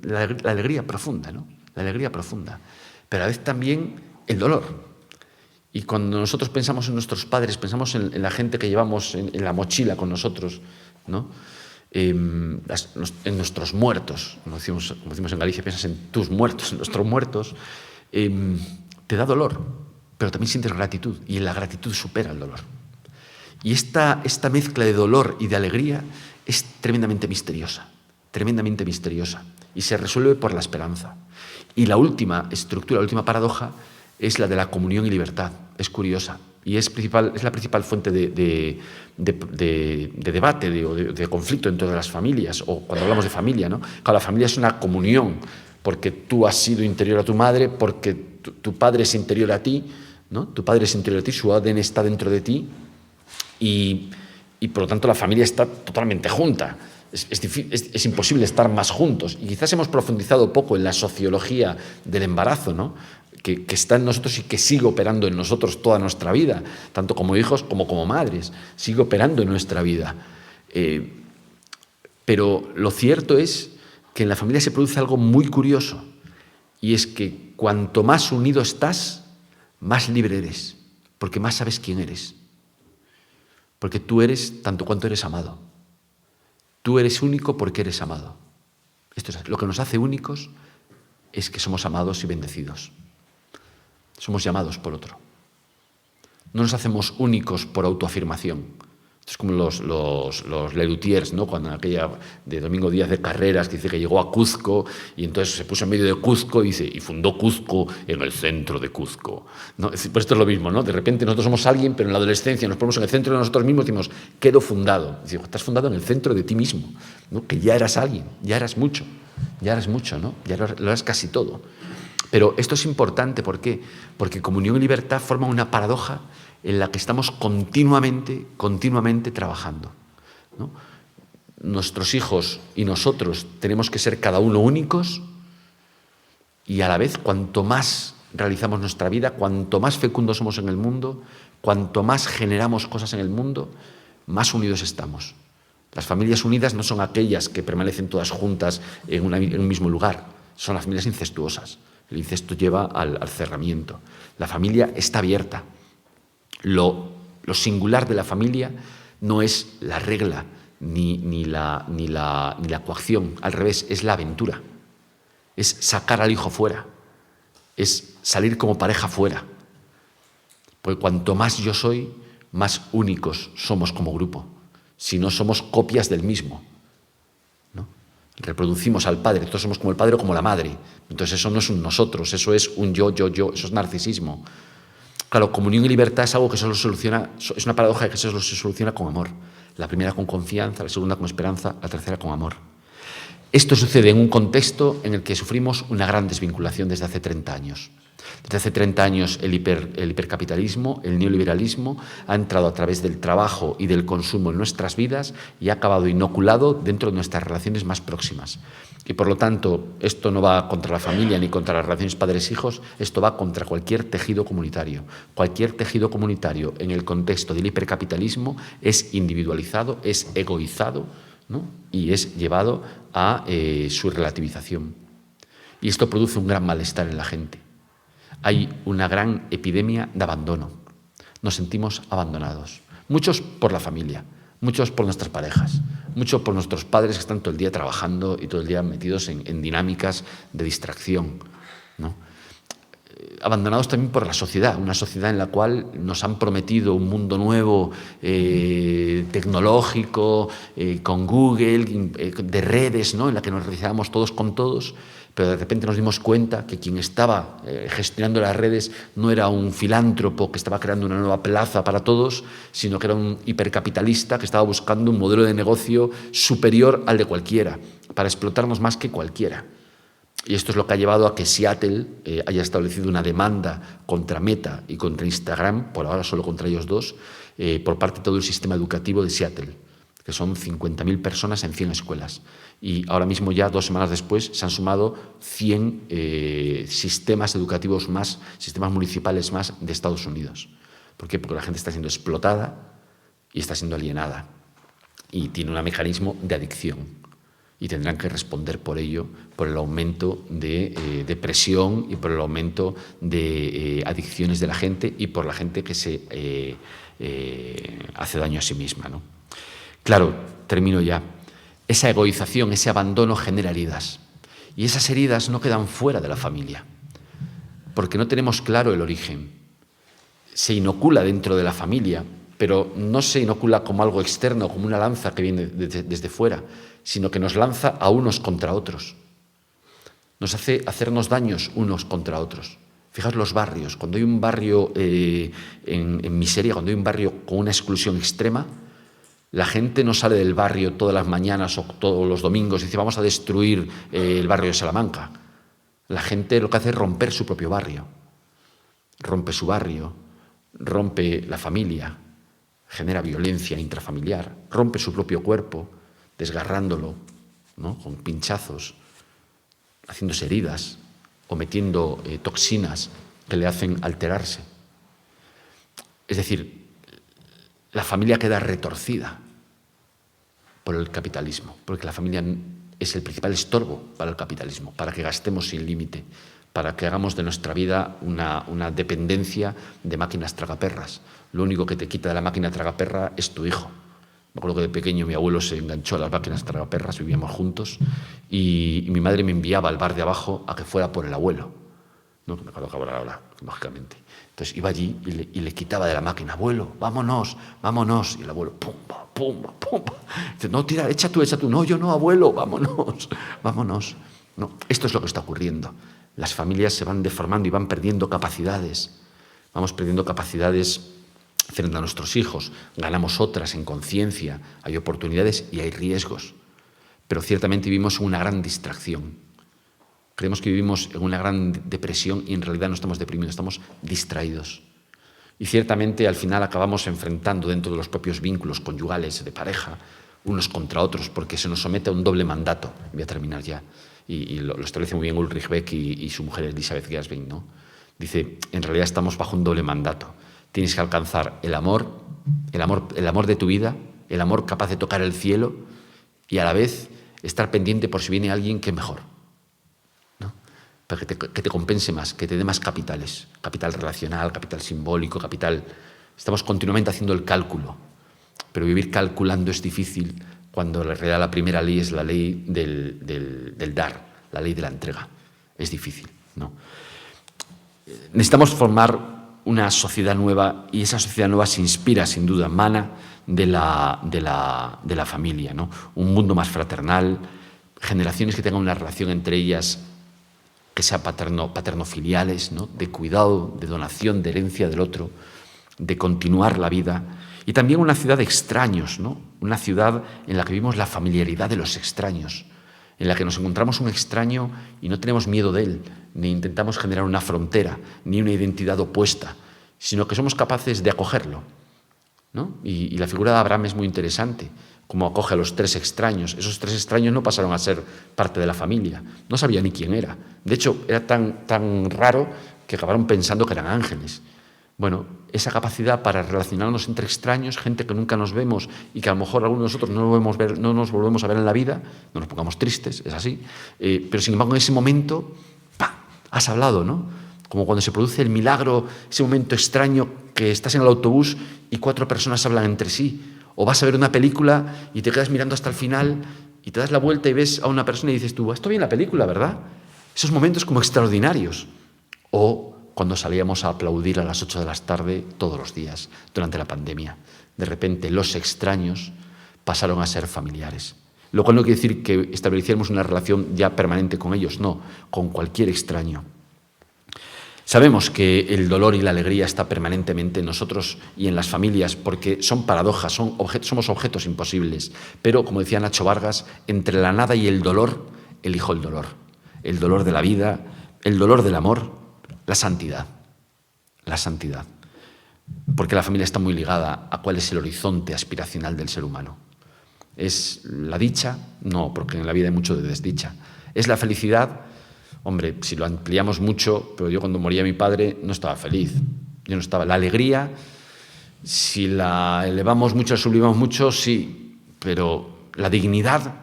la alegría profunda, ¿no? La alegría profunda, pero a veces también el dolor. Y cuando nosotros pensamos en nuestros padres, pensamos en la gente que llevamos en la mochila con nosotros, ¿no? En nuestros muertos, como decimos en Galicia, piensas en tus muertos, en nuestros muertos, te da dolor, pero también sientes gratitud, y la gratitud supera el dolor. Y esta mezcla de dolor y de alegría es tremendamente misteriosa, y se resuelve por la esperanza. Y la última estructura, la última paradoja, es la de la comunión y libertad. Es curiosa y es la principal fuente de debate, de conflicto entre las familias, o cuando hablamos de familia, ¿no? Claro, la familia es una comunión, porque tú has sido interior a tu madre, porque tu padre es interior a ti, ¿no? Tu padre es interior a ti, su ADN está dentro de ti, y por lo tanto la familia está totalmente junta. Es imposible estar más juntos. Y quizás hemos profundizado poco en la sociología del embarazo, ¿no? Que está en nosotros y que sigue operando en nosotros toda nuestra vida, tanto como hijos como madres, sigue operando en nuestra vida. Pero lo cierto es que en la familia se produce algo muy curioso, y es que cuanto más unido estás, más libre eres, porque más sabes quién eres. Porque tú eres tanto cuanto eres amado. Tú eres único porque eres amado. Esto es lo que nos hace únicos, es que somos amados y bendecidos. Somos llamados por otro. No nos hacemos únicos por autoafirmación. Esto es como los Lelutiers, ¿no? Cuando aquella de Domingo Díaz de Carreras, que dice que llegó a Cuzco y entonces se puso en medio de Cuzco y fundó Cuzco en el centro de Cuzco, ¿no? Pues esto es lo mismo, ¿no? De repente nosotros somos alguien, pero en la adolescencia nos ponemos en el centro de nosotros mismos y decimos, quedo fundado. Y digo, estás fundado en el centro de ti mismo, ¿no? Que ya eras alguien, ya eras mucho, ¿no? Ya lo eras casi todo. Pero esto es importante, ¿por qué? Porque comunión y libertad forman una paradoja en la que estamos continuamente trabajando, ¿no? Nuestros hijos y nosotros tenemos que ser cada uno únicos, y a la vez cuanto más realizamos nuestra vida, cuanto más fecundos somos en el mundo, cuanto más generamos cosas en el mundo, más unidos estamos. Las familias unidas no son aquellas que permanecen todas juntas en un mismo lugar, son las familias incestuosas. El incesto lleva al cerramiento. La familia está abierta. Lo singular de la familia no es la regla ni la coacción, al revés, es la aventura. Es sacar al hijo fuera, es salir como pareja fuera. Porque cuanto más yo soy, más únicos somos como grupo. Si no, somos copias del mismo, ¿no? Reproducimos al padre, todos somos como el padre o como la madre. Entonces eso no es un nosotros, eso es un yo, eso es narcisismo. Claro, comunión y libertad es algo que solo soluciona, es una paradoja que solo se soluciona con amor. La primera con confianza, la segunda con esperanza, la tercera con amor. Esto sucede en un contexto en el que sufrimos una gran desvinculación desde hace 30 años. Desde hace 30 años el hipercapitalismo, el neoliberalismo, ha entrado a través del trabajo y del consumo en nuestras vidas y ha acabado inoculado dentro de nuestras relaciones más próximas. Y por lo tanto, esto no va contra la familia ni contra las relaciones padres-hijos, esto va contra cualquier tejido comunitario. Cualquier tejido comunitario en el contexto del hipercapitalismo es individualizado, es egoizado, ¿no? Y es llevado a su relativización. Y esto produce un gran malestar en la gente. Hay una gran epidemia de abandono. Nos sentimos abandonados. Muchos por la familia, muchos por nuestras parejas, muchos por nuestros padres que están todo el día trabajando y todo el día metidos en dinámicas de distracción, ¿no? Abandonados también por la sociedad, una sociedad en la cual nos han prometido un mundo nuevo, tecnológico, con Google, de redes, ¿no? En la que nos realizábamos todos con todos, pero de repente nos dimos cuenta que quien estaba gestionando las redes no era un filántropo que estaba creando una nueva plaza para todos, sino que era un hipercapitalista que estaba buscando un modelo de negocio superior al de cualquiera, para explotarnos más que cualquiera. Y esto es lo que ha llevado a que Seattle haya establecido una demanda contra Meta y contra Instagram, por ahora solo contra ellos dos, por parte de todo el sistema educativo de Seattle, que son 50.000 personas en 100 escuelas. Y ahora mismo ya, 2 semanas después, se han sumado 100 sistemas educativos más, sistemas municipales más de Estados Unidos. ¿Por qué? Porque la gente está siendo explotada y está siendo alienada. Y tiene un mecanismo de adicción. Y tendrán que responder por ello, por el aumento de depresión y por el aumento de adicciones de la gente y por la gente que se hace daño a sí misma, ¿no? Claro, termino ya. Esa egoización, ese abandono genera heridas. Y esas heridas no quedan fuera de la familia, porque no tenemos claro el origen. Se inocula dentro de la familia, pero no se inocula como algo externo, como una lanza que viene desde fuera, sino que nos lanza a unos contra otros. Nos hace hacernos daños unos contra otros. Fijaos los barrios. Cuando hay un barrio en miseria, cuando hay un barrio con una exclusión extrema, la gente no sale del barrio todas las mañanas o todos los domingos y dice vamos a destruir el barrio de Salamanca. La gente lo que hace es romper su propio barrio. Rompe su barrio, rompe la familia, genera violencia intrafamiliar, rompe su propio cuerpo, desgarrándolo, ¿no? Con pinchazos, haciéndose heridas o metiendo toxinas que le hacen alterarse. Es decir, la familia queda retorcida por el capitalismo, porque la familia es el principal estorbo para el capitalismo, para que gastemos sin límite, para que hagamos de nuestra vida una dependencia de máquinas tragaperras. Lo único que te quita de la máquina tragaperra es tu hijo. Me acuerdo que de pequeño mi abuelo se enganchó a las máquinas tragaperras, vivíamos juntos, y mi madre me enviaba al bar de abajo a que fuera por el abuelo. No me acuerdo que ahora, lógicamente. Entonces iba allí y le quitaba de la máquina, abuelo, vámonos, vámonos. Y el abuelo, pumba, pumba, pumba. Dice, no, tira, echa tú. No, yo no, abuelo, vámonos, vámonos. No, esto es lo que está ocurriendo. Las familias se van deformando y van perdiendo capacidades. Vamos perdiendo capacidades frente a nuestros hijos. Ganamos otras en conciencia. Hay oportunidades y hay riesgos. Pero ciertamente vivimos en una gran distracción. Creemos que vivimos en una gran depresión y en realidad no estamos deprimidos, estamos distraídos. Y ciertamente al final acabamos enfrentando dentro de los propios vínculos conyugales, de pareja, unos contra otros, porque se nos somete a un doble mandato. Voy a terminar ya. Y lo establece muy bien Ulrich Beck y su mujer Elisabeth Gersbein, ¿no? Dice, en realidad estamos bajo un doble mandato. Tienes que alcanzar el amor de tu vida el amor capaz de tocar el cielo y a la vez estar pendiente por si viene alguien que es mejor, ¿no? Para que te compense más, que te dé más capitales, capital relacional, capital simbólico, capital... Estamos continuamente haciendo el cálculo, pero vivir calculando es difícil cuando en realidad la primera ley es la ley del dar, la ley de la entrega. Es difícil, ¿no? Necesitamos formar una sociedad nueva y esa sociedad nueva se inspira, sin duda, emana de la familia, ¿no? Un mundo más fraternal, generaciones que tengan una relación entre ellas que sea paterno-filiales, ¿no? De cuidado, de donación, de herencia del otro, de continuar la vida. Y también una ciudad de extraños, ¿no? Una ciudad en la que vivimos la familiaridad de los extraños, en la que nos encontramos un extraño y no tenemos miedo de él, ni intentamos generar una frontera, ni una identidad opuesta, sino que somos capaces de acogerlo, ¿no? Y la figura de Abraham es muy interesante, como acoge a los 3 extraños. Esos 3 extraños no pasaron a ser parte de la familia, no sabía ni quién era. De hecho, era tan raro que acabaron pensando que eran ángeles. Bueno, esa capacidad para relacionarnos entre extraños, gente que nunca nos vemos y que a lo mejor algunos de nosotros no nos volvemos a ver en la vida, no nos pongamos tristes, es así, pero sin embargo en ese momento, ¡pah!, has hablado, ¿no? Como cuando se produce el milagro, ese momento extraño que estás en el autobús y 4 personas hablan entre sí, o vas a ver una película y te quedas mirando hasta el final y te das la vuelta y ves a una persona y dices tú, esto bien la película, ¿verdad? Esos momentos como extraordinarios. O cuando salíamos a aplaudir a las 8 de la tarde todos los días durante la pandemia. De repente los extraños pasaron a ser familiares. Lo cual no quiere decir que estableciéramos una relación ya permanente con ellos, no, con cualquier extraño. Sabemos que el dolor y la alegría está permanentemente en nosotros y en las familias porque son paradojas, somos objetos imposibles. Pero, como decía Nacho Vargas, entre la nada y el dolor, elijo el dolor. El dolor de la vida, el dolor del amor, la santidad. La santidad. Porque la familia está muy ligada a cuál es el horizonte aspiracional del ser humano. ¿Es la dicha? No, porque en la vida hay mucho de desdicha. ¿Es la felicidad? Hombre, si lo ampliamos mucho, pero yo cuando moría mi padre no estaba feliz. Yo no estaba. La alegría, si la elevamos mucho, la sublimamos mucho, sí, pero la dignidad,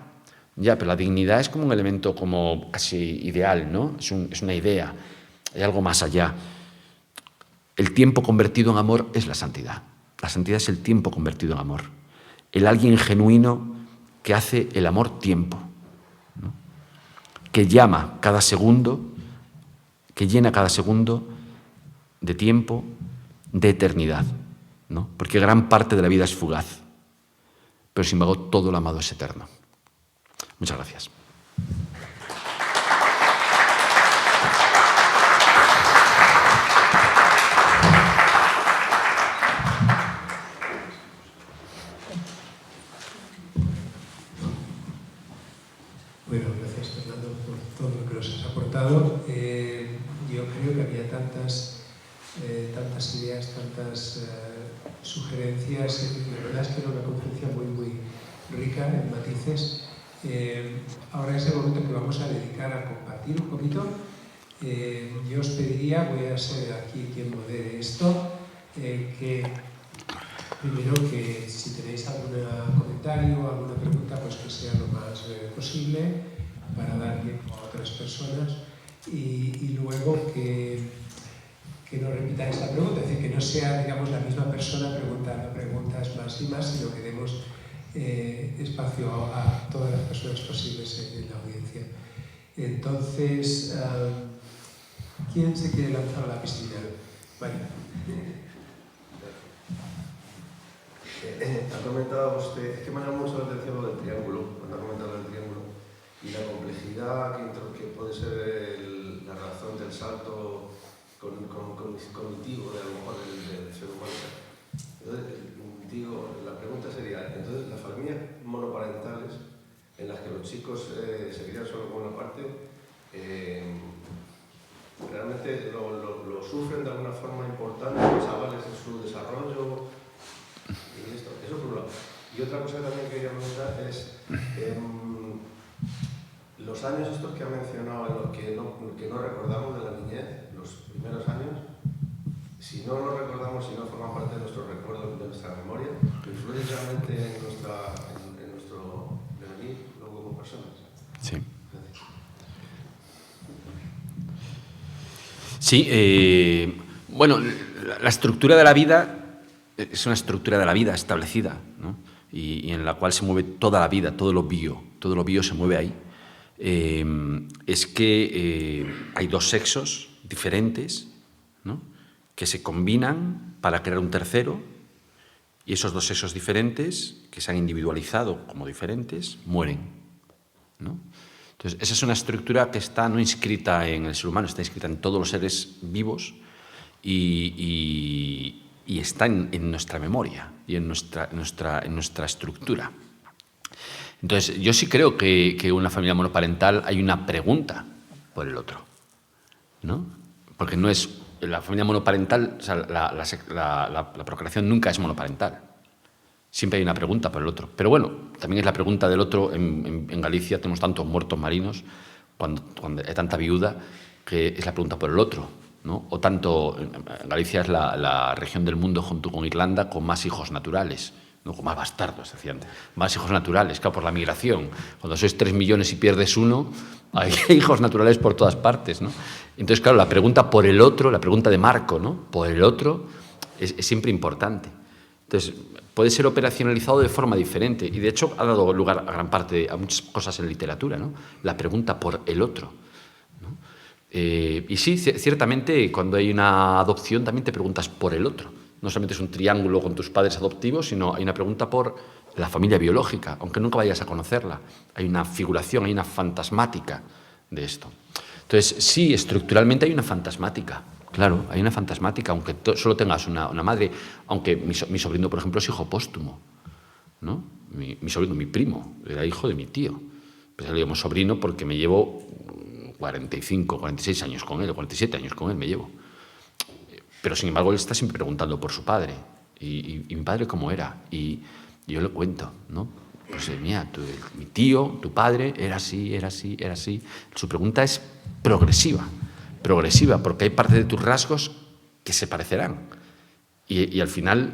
ya, pero la dignidad es como un elemento como casi ideal, ¿no? Es una idea, hay algo más allá. El tiempo convertido en amor es la santidad. La santidad es el tiempo convertido en amor. El alguien genuino que hace el amor tiempo, ¿no? Que llama cada segundo, que llena cada segundo de tiempo, de eternidad, ¿no? Porque gran parte de la vida es fugaz, pero sin embargo todo lo amado es eterno. Muchas gracias. Bueno, gracias Fernando por todo lo que nos has aportado. Yo creo que había tantas ideas, tantas sugerencias. La verdad es que era una conferencia muy rica en matices. Ahora es el momento que vamos a dedicar a compartir un poquito. Yo os pediría, voy a ser aquí quien modere esto, que primero que si tenéis algún comentario o alguna pregunta, pues que sea lo más posible para dar tiempo a otras personas y luego que no repitáis la pregunta, es decir, que no sea, digamos, la misma persona preguntando preguntas más y más, sino que demos espacio a todas las personas posibles en la audiencia. Entonces, ¿quién se quiere lanzar a la piscina? Vale. Ha comentado usted, es que me ha llamado mucho la atención lo del triángulo, cuando ha comentado el triángulo, y la complejidad que puede ser la razón del salto cognitivo de a lo mejor del ser humano. Entonces, digo, la pregunta sería, entonces las familias monoparentales en las que los chicos se crían solo con una parte, realmente lo sufren de alguna forma importante los chavales en su desarrollo. Y eso por un lado. Y otra cosa que también quería comentar es los años estos que ha mencionado, en los que no recordamos de la niñez, los primeros años, si no los recordamos, si no forman parte de nuestros recuerdos, de nuestra memoria, influyen realmente en nuestra Sí, bueno, la estructura de la vida es una estructura de la vida establecida, ¿no? Y en la cual se mueve toda la vida, todo lo bio se mueve ahí. Es que hay dos sexos diferentes, ¿no?, que se combinan para crear un tercero, y esos dos sexos diferentes, que se han individualizado como diferentes, mueren, ¿no? Entonces, esa es una estructura que está no inscrita en el ser humano, está inscrita en todos los seres vivos y está en nuestra memoria y en nuestra estructura. Entonces, yo sí creo que en una familia monoparental hay una pregunta por el otro, ¿no? Porque no es la familia monoparental, o sea, la procreación nunca es monoparental. Siempre hay una pregunta por el otro. Pero bueno, también es la pregunta del otro. En Galicia tenemos tantos muertos marinos, cuando hay tanta viuda, que es la pregunta por el otro, ¿no? O tanto, en Galicia es la región del mundo, junto con Irlanda, con más hijos naturales, ¿no?, con más bastardos, decía antes. Más hijos naturales, claro, por la migración. Cuando sois 3 millones y pierdes uno, hay hijos naturales por todas partes, ¿no? Entonces, claro, la pregunta por el otro, la pregunta de Marco, ¿no?, por el otro, es siempre importante. Entonces, puede ser operacionalizado de forma diferente y, de hecho, ha dado lugar a gran parte, a muchas cosas en literatura, ¿no?, la pregunta por el otro, ¿no? Y sí, ciertamente, cuando hay una adopción también te preguntas por el otro. No solamente es un triángulo con tus padres adoptivos, sino hay una pregunta por la familia biológica, aunque nunca vayas a conocerla. Hay una figuración, hay una fantasmática de esto. Entonces, sí, estructuralmente hay una fantasmática. Claro, hay una fantasmática, aunque solo tengas una madre, aunque mi sobrino, por ejemplo, es hijo póstumo, ¿no? Mi sobrino, mi primo, era hijo de mi tío. Pues le llamo sobrino porque me llevo 45, 46 años con él, 47 años con él me llevo. Pero, sin embargo, él está siempre preguntando por su padre. ¿Y mi padre cómo era? Y yo le cuento, ¿no? Pues mira, mi tío, tu padre, era así, era así, era así. Su pregunta es progresiva, porque hay parte de tus rasgos que se parecerán. Y al final,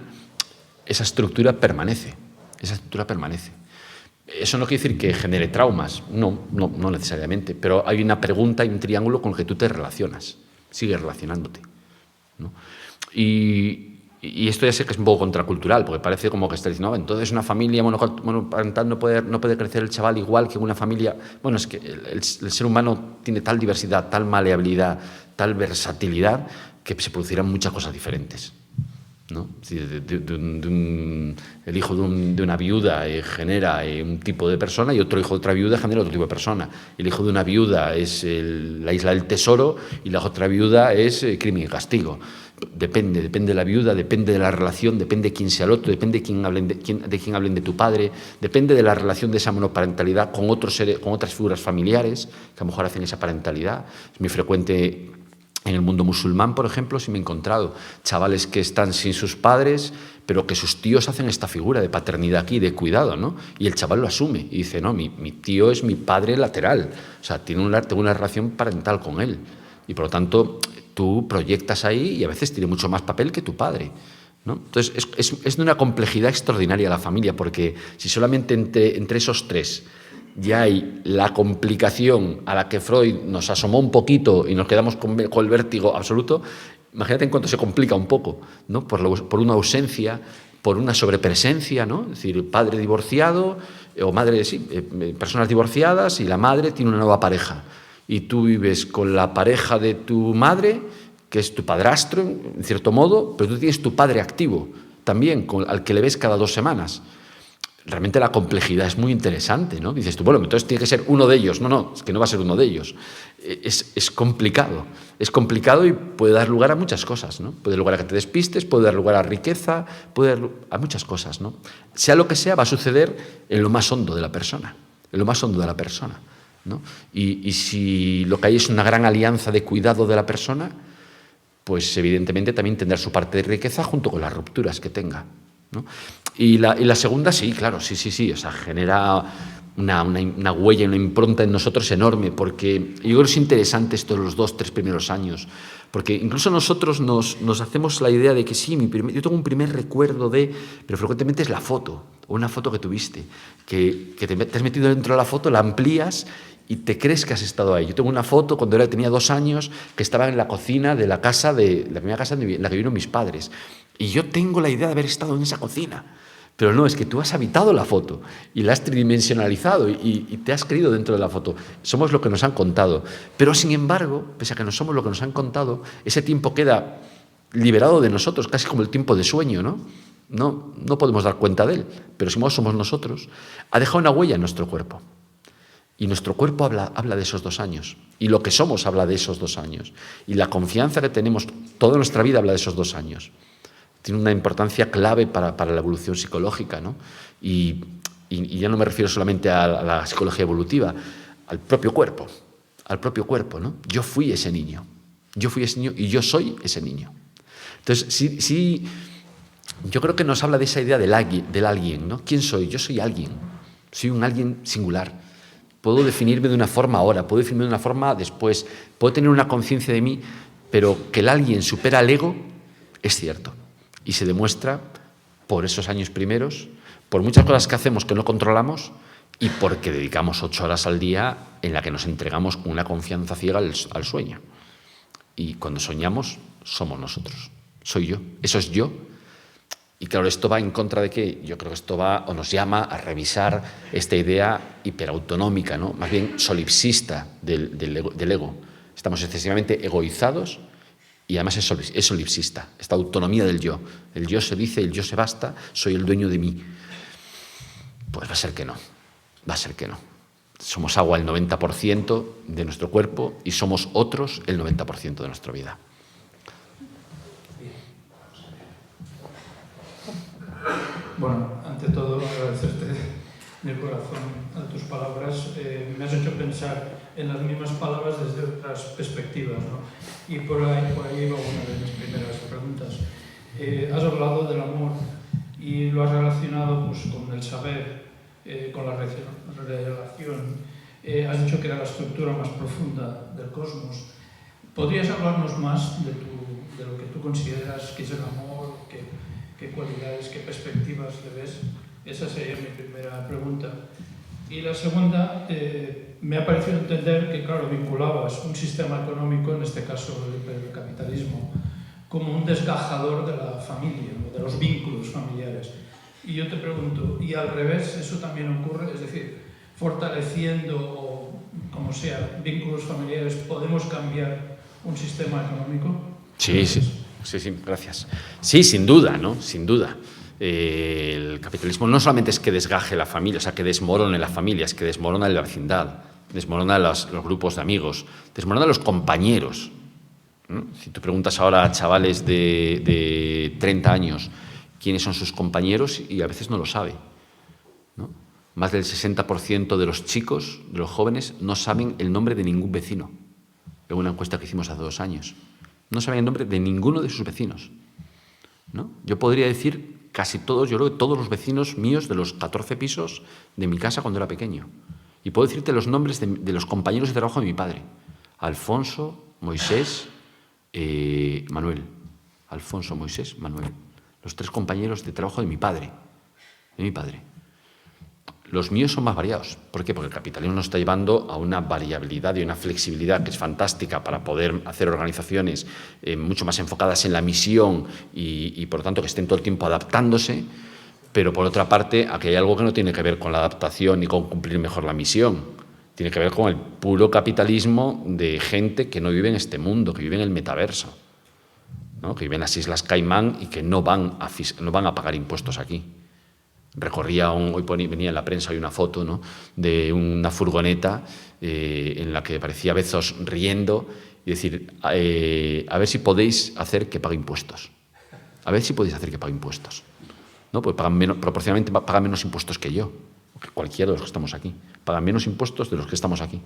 esa estructura permanece. Eso no quiere decir que genere traumas, no necesariamente, pero hay una pregunta y un triángulo con el que tú te relacionas, sigues relacionándote, ¿no? Y esto ya sé que es un poco contracultural, porque parece como que está diciendo, no, entonces una familia monoparental no puede crecer el chaval igual que una familia. Bueno, es que el ser humano tiene tal diversidad, tal maleabilidad, tal versatilidad, que se producirán muchas cosas diferentes, ¿no? El hijo de una viuda genera un tipo de persona, y otro hijo de otra viuda genera otro tipo de persona. El hijo de una viuda es la isla del tesoro, y la otra viuda es crimen y castigo. Depende de la viuda, depende de la relación, depende de quién sea el otro, depende de quién hablen de tu padre, depende de la relación de esa monoparentalidad con otras figuras familiares que a lo mejor hacen esa parentalidad. Es muy frecuente en el mundo musulmán, por ejemplo, sí me he encontrado chavales que están sin sus padres, pero que sus tíos hacen esta figura de paternidad aquí, de cuidado, ¿no? Y el chaval lo asume y dice, no, mi tío es mi padre lateral, o sea, tengo una relación parental con él. Y por lo tanto, tú proyectas ahí y a veces tiene mucho más papel que tu padre, ¿no? Entonces, es de una complejidad extraordinaria la familia, porque si solamente entre esos tres ya hay la complicación a la que Freud nos asomó un poquito y nos quedamos con el vértigo absoluto, imagínate en cuanto se complica un poco, ¿no? Por una ausencia, por una sobrepresencia, ¿no? Es decir, padre divorciado o madre, sí, personas divorciadas, y la madre tiene una nueva pareja. Y tú vives con la pareja de tu madre, que es tu padrastro, en cierto modo, pero tú tienes tu padre activo también, al que le ves cada 2 semanas. Realmente la complejidad es muy interesante, ¿no? Dices tú, bueno, entonces tiene que ser uno de ellos. No, es que no va a ser uno de ellos. Es complicado. Es complicado y puede dar lugar a muchas cosas, ¿no? Puede dar lugar a que te despistes, puede dar lugar a riqueza, puede dar lugar a muchas cosas, ¿no? Sea lo que sea, va a suceder en lo más hondo de la persona. ¿No? Y si lo que hay es una gran alianza de cuidado de la persona, pues evidentemente también tendrá su parte de riqueza junto con las rupturas que tenga, ¿no? Y la segunda, sí, claro, sí, o sea, genera una huella, una impronta en nosotros enorme, porque yo creo que es interesante esto de los 2-3 primeros años, porque incluso nosotros nos hacemos la idea de que sí, yo tengo un primer recuerdo pero frecuentemente es la foto, o una foto que tuviste, que te has metido dentro de la foto, la amplías y te crees que has estado ahí. Yo tengo una foto cuando tenía 2 años que estaba en la cocina de la primera casa en la que vivieron mis padres. Y yo tengo la idea de haber estado en esa cocina. Pero no, es que tú has habitado la foto y la has tridimensionalizado y te has creído dentro de la foto. Somos lo que nos han contado. Pero, sin embargo, pese a que no somos lo que nos han contado, ese tiempo queda liberado de nosotros, casi como el tiempo de sueño, ¿no? No podemos dar cuenta de él, pero si no somos nosotros. Ha dejado una huella en nuestro cuerpo. Y nuestro cuerpo habla de esos 2 años. Y lo que somos habla de esos 2 años. Y la confianza que tenemos, toda nuestra vida habla de esos 2 años. Tiene una importancia clave para la evolución psicológica, ¿no? Y ya no me refiero solamente a la psicología evolutiva, al propio cuerpo, ¿no? Yo fui ese niño y yo soy ese niño. Entonces, sí, yo creo que nos habla de esa idea del alguien, ¿no? ¿Quién soy? Yo soy alguien, soy un alguien singular. Puedo definirme de una forma ahora, puedo definirme de una forma después, puedo tener una conciencia de mí, pero que el alguien supera al ego es cierto. Y se demuestra por esos años primeros, por muchas cosas que hacemos que no controlamos y porque dedicamos 8 horas al día en la que nos entregamos con una confianza ciega al sueño. Y cuando soñamos, somos nosotros. Soy yo. Eso es yo. Y claro, esto va en contra de qué. Yo creo que esto va o nos llama a revisar esta idea hiperautonómica, ¿no? Más bien solipsista del ego. Estamos excesivamente egoizados. Y además es solipsista, esta autonomía del yo. El yo se dice, el yo se basta, soy el dueño de mí. Pues va a ser que no, Somos agua el 90% de nuestro cuerpo y somos otros el 90% de nuestra vida. Bueno, ante todo agradecerte de corazón a tus palabras. Me has hecho pensar en las mismas palabras desde otras perspectivas, ¿no? Y por ahí va una de mis primeras preguntas. Has hablado del amor y lo has relacionado pues, con el saber, con la relación. Has dicho que era la estructura más profunda del cosmos. ¿Podrías hablarnos más de lo que tú consideras que es el amor? ¿Qué cualidades, qué perspectivas le ves? Esa sería mi primera pregunta. Y la segunda, me ha parecido entender que, claro, vinculabas un sistema económico, en este caso el capitalismo, como un desgajador de la familia, de los vínculos familiares. Y yo te pregunto, ¿y al revés eso también ocurre? Es decir, fortaleciendo o como sea, vínculos familiares, ¿podemos cambiar un sistema económico? Sí, gracias. Sí, sin duda, ¿no? Sin duda. El capitalismo no solamente es que desgaje la familia, o sea, que desmorone la familia, es que desmorona la vecindad, desmorona los grupos de amigos, desmorona los compañeros. ¿No? Si tú preguntas ahora a chavales de 30 años quiénes son sus compañeros, y a veces no lo sabe, ¿no? Más del 60% de los chicos, de los jóvenes, no saben el nombre de ningún vecino. En una encuesta que hicimos hace 2 años. No saben el nombre de ninguno de sus vecinos, ¿no? Yo podría decir casi todos, yo creo que todos los vecinos míos de los 14 pisos de mi casa cuando era pequeño. Y puedo decirte los nombres de los compañeros de trabajo de mi padre. Alfonso, Moisés, Manuel. Alfonso, Moisés, Manuel. Los 3 compañeros de trabajo de mi padre. Los míos son más variados. ¿Por qué? Porque el capitalismo nos está llevando a una variabilidad y una flexibilidad que es fantástica para poder hacer organizaciones mucho más enfocadas en la misión y, por lo tanto, que estén todo el tiempo adaptándose. Pero, por otra parte, aquí hay algo que no tiene que ver con la adaptación ni con cumplir mejor la misión. Tiene que ver con el puro capitalismo de gente que no vive en este mundo, que vive en el metaverso, ¿no? Que vive en las Islas Caimán y que no van a pagar impuestos aquí. Recorría, hoy venía en la prensa, hay una foto, ¿no?, de una furgoneta en la que parecía Bezos riendo y decir, a ver si podéis hacer que pague impuestos. A ver si podéis hacer que pague impuestos. ¿No? Pues proporcionalmente pagan menos impuestos que yo, que cualquiera de los que estamos aquí. Pagan menos impuestos de los que estamos aquí.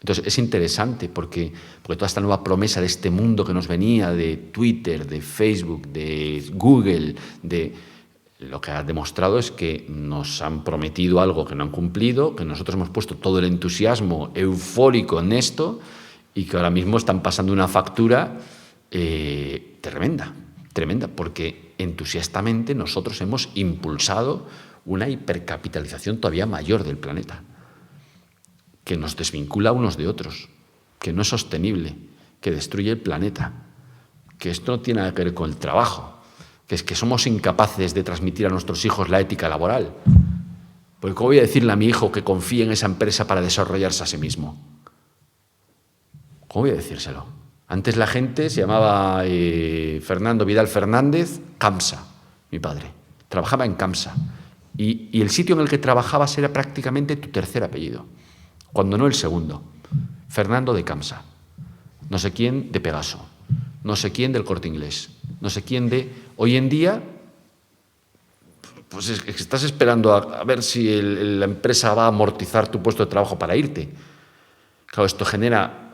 Entonces, es interesante porque toda esta nueva promesa de este mundo que nos venía de Twitter, de Facebook, de Google, lo que ha demostrado es que nos han prometido algo que no han cumplido, que nosotros hemos puesto todo el entusiasmo eufórico en esto y que ahora mismo están pasando una factura tremenda, porque entusiastamente nosotros hemos impulsado una hipercapitalización todavía mayor del planeta, que nos desvincula unos de otros, que no es sostenible, que destruye el planeta, que esto no tiene nada que ver con el trabajo, que es que somos incapaces de transmitir a nuestros hijos la ética laboral. Porque ¿cómo voy a decirle a mi hijo que confíe en esa empresa para desarrollarse a sí mismo? ¿Cómo voy a decírselo? Antes la gente se llamaba Fernando Vidal Fernández Camsa, mi padre. Trabajaba en Camsa. Y el sitio en el que trabajabas era prácticamente tu tercer apellido, cuando no el segundo. Fernando de Camsa. No sé quién de Pegaso. No sé quién del Corte Inglés. No sé quién de... Hoy en día, pues es que estás esperando a ver si la empresa va a amortizar tu puesto de trabajo para irte. Claro, esto genera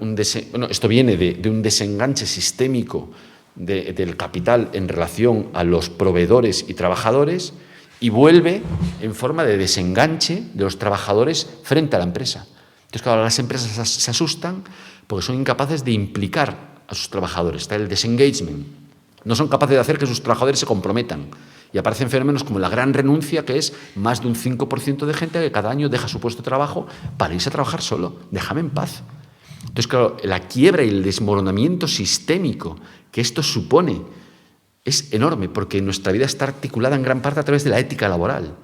esto viene de un desenganche sistémico del capital en relación a los proveedores y trabajadores y vuelve en forma de desenganche de los trabajadores frente a la empresa. Entonces, claro, las empresas se asustan porque son incapaces de implicar a sus trabajadores. Está el disengagement. No son capaces de hacer que sus trabajadores se comprometan. Y aparecen fenómenos como la gran renuncia, que es más de un 5% de gente que cada año deja su puesto de trabajo para irse a trabajar solo. Déjame en paz. Entonces, claro, la quiebra y el desmoronamiento sistémico que esto supone es enorme, porque nuestra vida está articulada en gran parte a través de la ética laboral.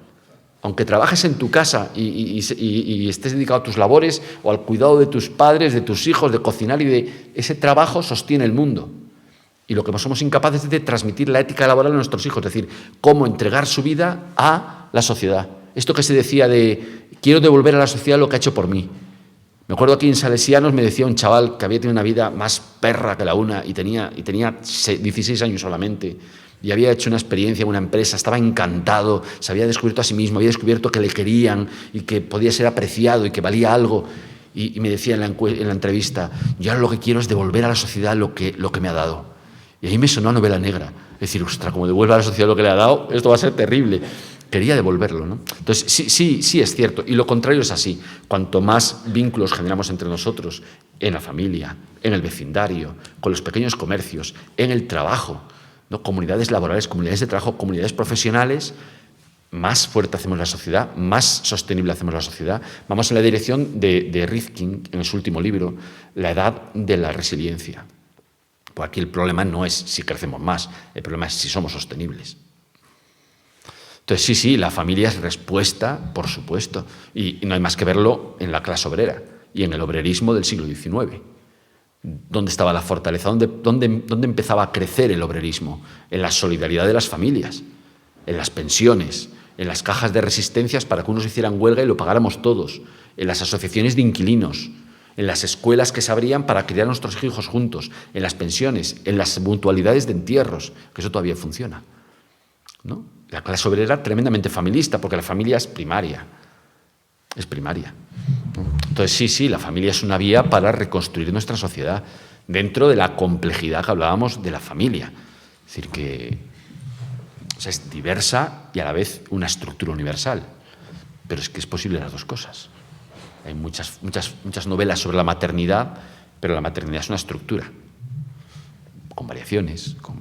Aunque trabajes en tu casa y estés dedicado a tus labores o al cuidado de tus padres, de tus hijos, de cocinar ese trabajo sostiene el mundo. Y lo que somos incapaces es de transmitir la ética laboral a nuestros hijos, es decir, cómo entregar su vida a la sociedad. Esto que se decía de quiero devolver a la sociedad lo que ha hecho por mí. Me acuerdo aquí en Salesianos me decía un chaval que había tenido una vida más perra que la una y tenía 16 años solamente y había hecho una experiencia en una empresa, estaba encantado, se había descubierto a sí mismo, había descubierto que le querían y que podía ser apreciado y que valía algo. Y me decía en la entrevista, yo ahora lo que quiero es devolver a la sociedad lo que me ha dado. Y ahí me sonó a novela negra. Es decir, ostras, como devuelva a la sociedad lo que le ha dado, esto va a ser terrible. Quería devolverlo, ¿no? Entonces, sí es cierto. Y lo contrario es así. Cuanto más vínculos generamos entre nosotros, en la familia, en el vecindario, con los pequeños comercios, en el trabajo, ¿no? Comunidades laborales, comunidades de trabajo, comunidades profesionales, más fuerte hacemos la sociedad, más sostenible hacemos la sociedad. Vamos en la dirección de Rifkin, en su último libro, La edad de la resiliencia. Pues aquí el problema no es si crecemos más, el problema es si somos sostenibles. Entonces, sí, la familia es respuesta, por supuesto, y no hay más que verlo en la clase obrera y en el obrerismo del siglo XIX. ¿Dónde estaba la fortaleza? ¿Dónde empezaba a crecer el obrerismo? En la solidaridad de las familias, en las pensiones, en las cajas de resistencias para que unos hicieran huelga y lo pagáramos todos, en las asociaciones de inquilinos, en las escuelas que se abrían para criar a nuestros hijos juntos, en las pensiones, en las mutualidades de entierros, que eso todavía funciona, ¿no? La clase obrera tremendamente familista, porque la familia es primaria, ¿no? Entonces, sí, la familia es una vía para reconstruir nuestra sociedad dentro de la complejidad que hablábamos de la familia. Es decir, que es diversa y a la vez una estructura universal, pero es que es posible las dos cosas. Hay muchas novelas sobre la maternidad, pero la maternidad es una estructura, con variaciones, con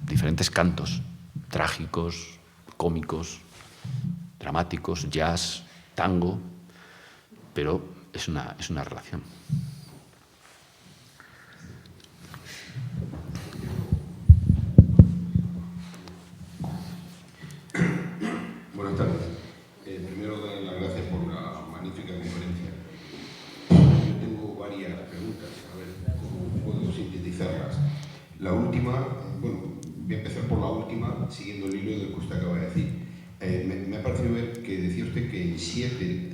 diferentes cantos, trágicos, cómicos, dramáticos, jazz, tango, pero es una relación. Buenas tardes. Primero, dar las gracias por la magnífica conferencia. Yo tengo varias preguntas, a ver cómo puedo sintetizarlas. La última, bueno, voy a empezar por la última, siguiendo el hilo de lo que usted acaba de decir. Me ha parecido ver que decía usted que en Seattle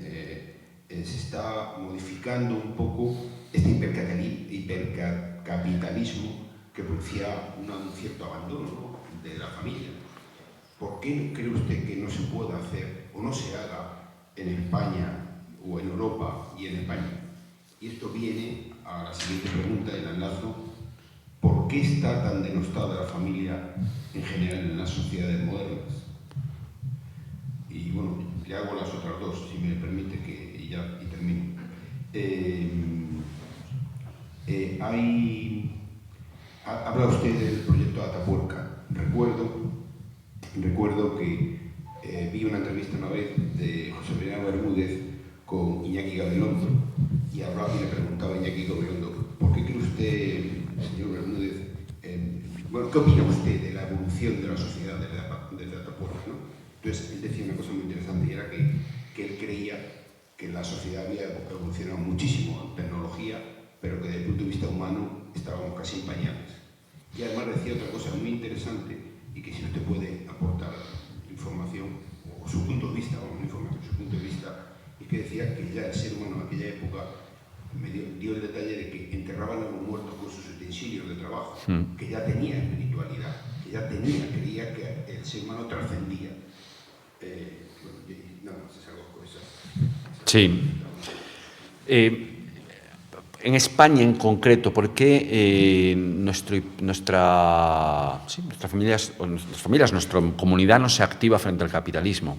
se está modificando un poco este hipercapitalismo que producía un cierto abandono, ¿no?, de la familia. ¿Por qué cree usted que no se puede hacer o no se haga en España o en Europa y en España? Y esto viene a la siguiente pregunta, el enlazo. ¿Por qué está tan denostada la familia en general en las sociedades modernas? Y bueno, le hago las otras dos, si me permite, y termino. Habla usted del proyecto Atapuerca. Recuerdo que vi una entrevista una vez de José María Bermúdez con Iñaki Gabilondo ¿qué opina usted de la evolución de la sociedad desde Atapuerca, ¿no? Entonces, él decía una cosa muy interesante y era que él creía que la sociedad había evolucionado muchísimo en tecnología, pero que desde el punto de vista humano estábamos casi en pañales. Y además decía otra cosa muy interesante y que si usted puede aportar información o su punto de vista, o una información, su punto de vista, y que decía que ya el ser humano en aquella época me dio el detalle de que enterraban a los muertos con sus utensilios de trabajo, que ya tenía espiritualidad, que ya creía que el ser humano trascendía. Bueno, nada más, es algo con esas. Sí. En España en concreto, ¿por qué nuestra comunidad no se activa frente al capitalismo?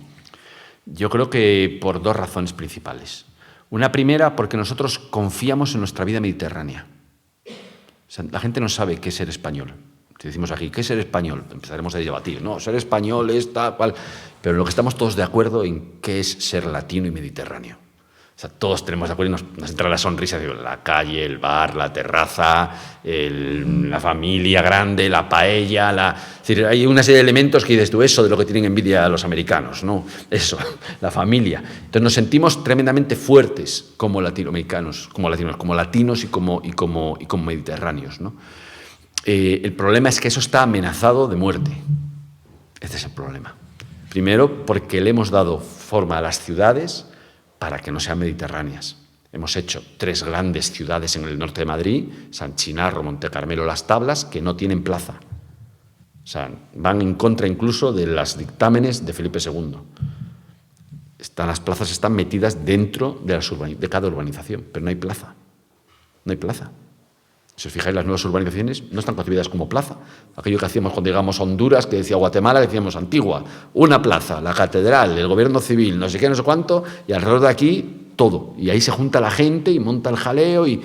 Yo creo que por dos razones principales. Una primera, porque nosotros confiamos en nuestra vida mediterránea. O sea, la gente no sabe qué es ser español. Si decimos aquí, ¿qué es ser español? Empezaremos a debatir. No, ser español es tal cual. Pero lo que estamos todos de acuerdo en qué es ser latino y mediterráneo. O sea, todos tenemos de acuerdo y nos entra la sonrisa de la calle, el bar, la terraza, la familia grande, la paella. Es decir, hay una serie de elementos que dices tú, eso de lo que tienen envidia los americanos, ¿no? Eso, la familia. Entonces nos sentimos tremendamente fuertes como latinoamericanos, como latinos y como mediterráneos, ¿no? El problema es que eso está amenazado de muerte. Este es el problema. Primero, porque le hemos dado forma a las ciudades para que no sean mediterráneas. Hemos hecho 3 grandes ciudades en el norte de Madrid, San Chinarro, Montecarmelo, Las Tablas, que no tienen plaza. O sea, van en contra incluso de los dictámenes de Felipe II. Las plazas están metidas dentro de cada urbanización, pero no hay plaza. No hay plaza. Si os fijáis, las nuevas urbanizaciones no están concebidas como plaza. Aquello que hacíamos cuando llegamos a Honduras, que decía Guatemala, decíamos Antigua, una plaza, la catedral, el gobierno civil, no sé qué, no sé cuánto, y alrededor de aquí todo. Y ahí se junta la gente y monta el jaleo y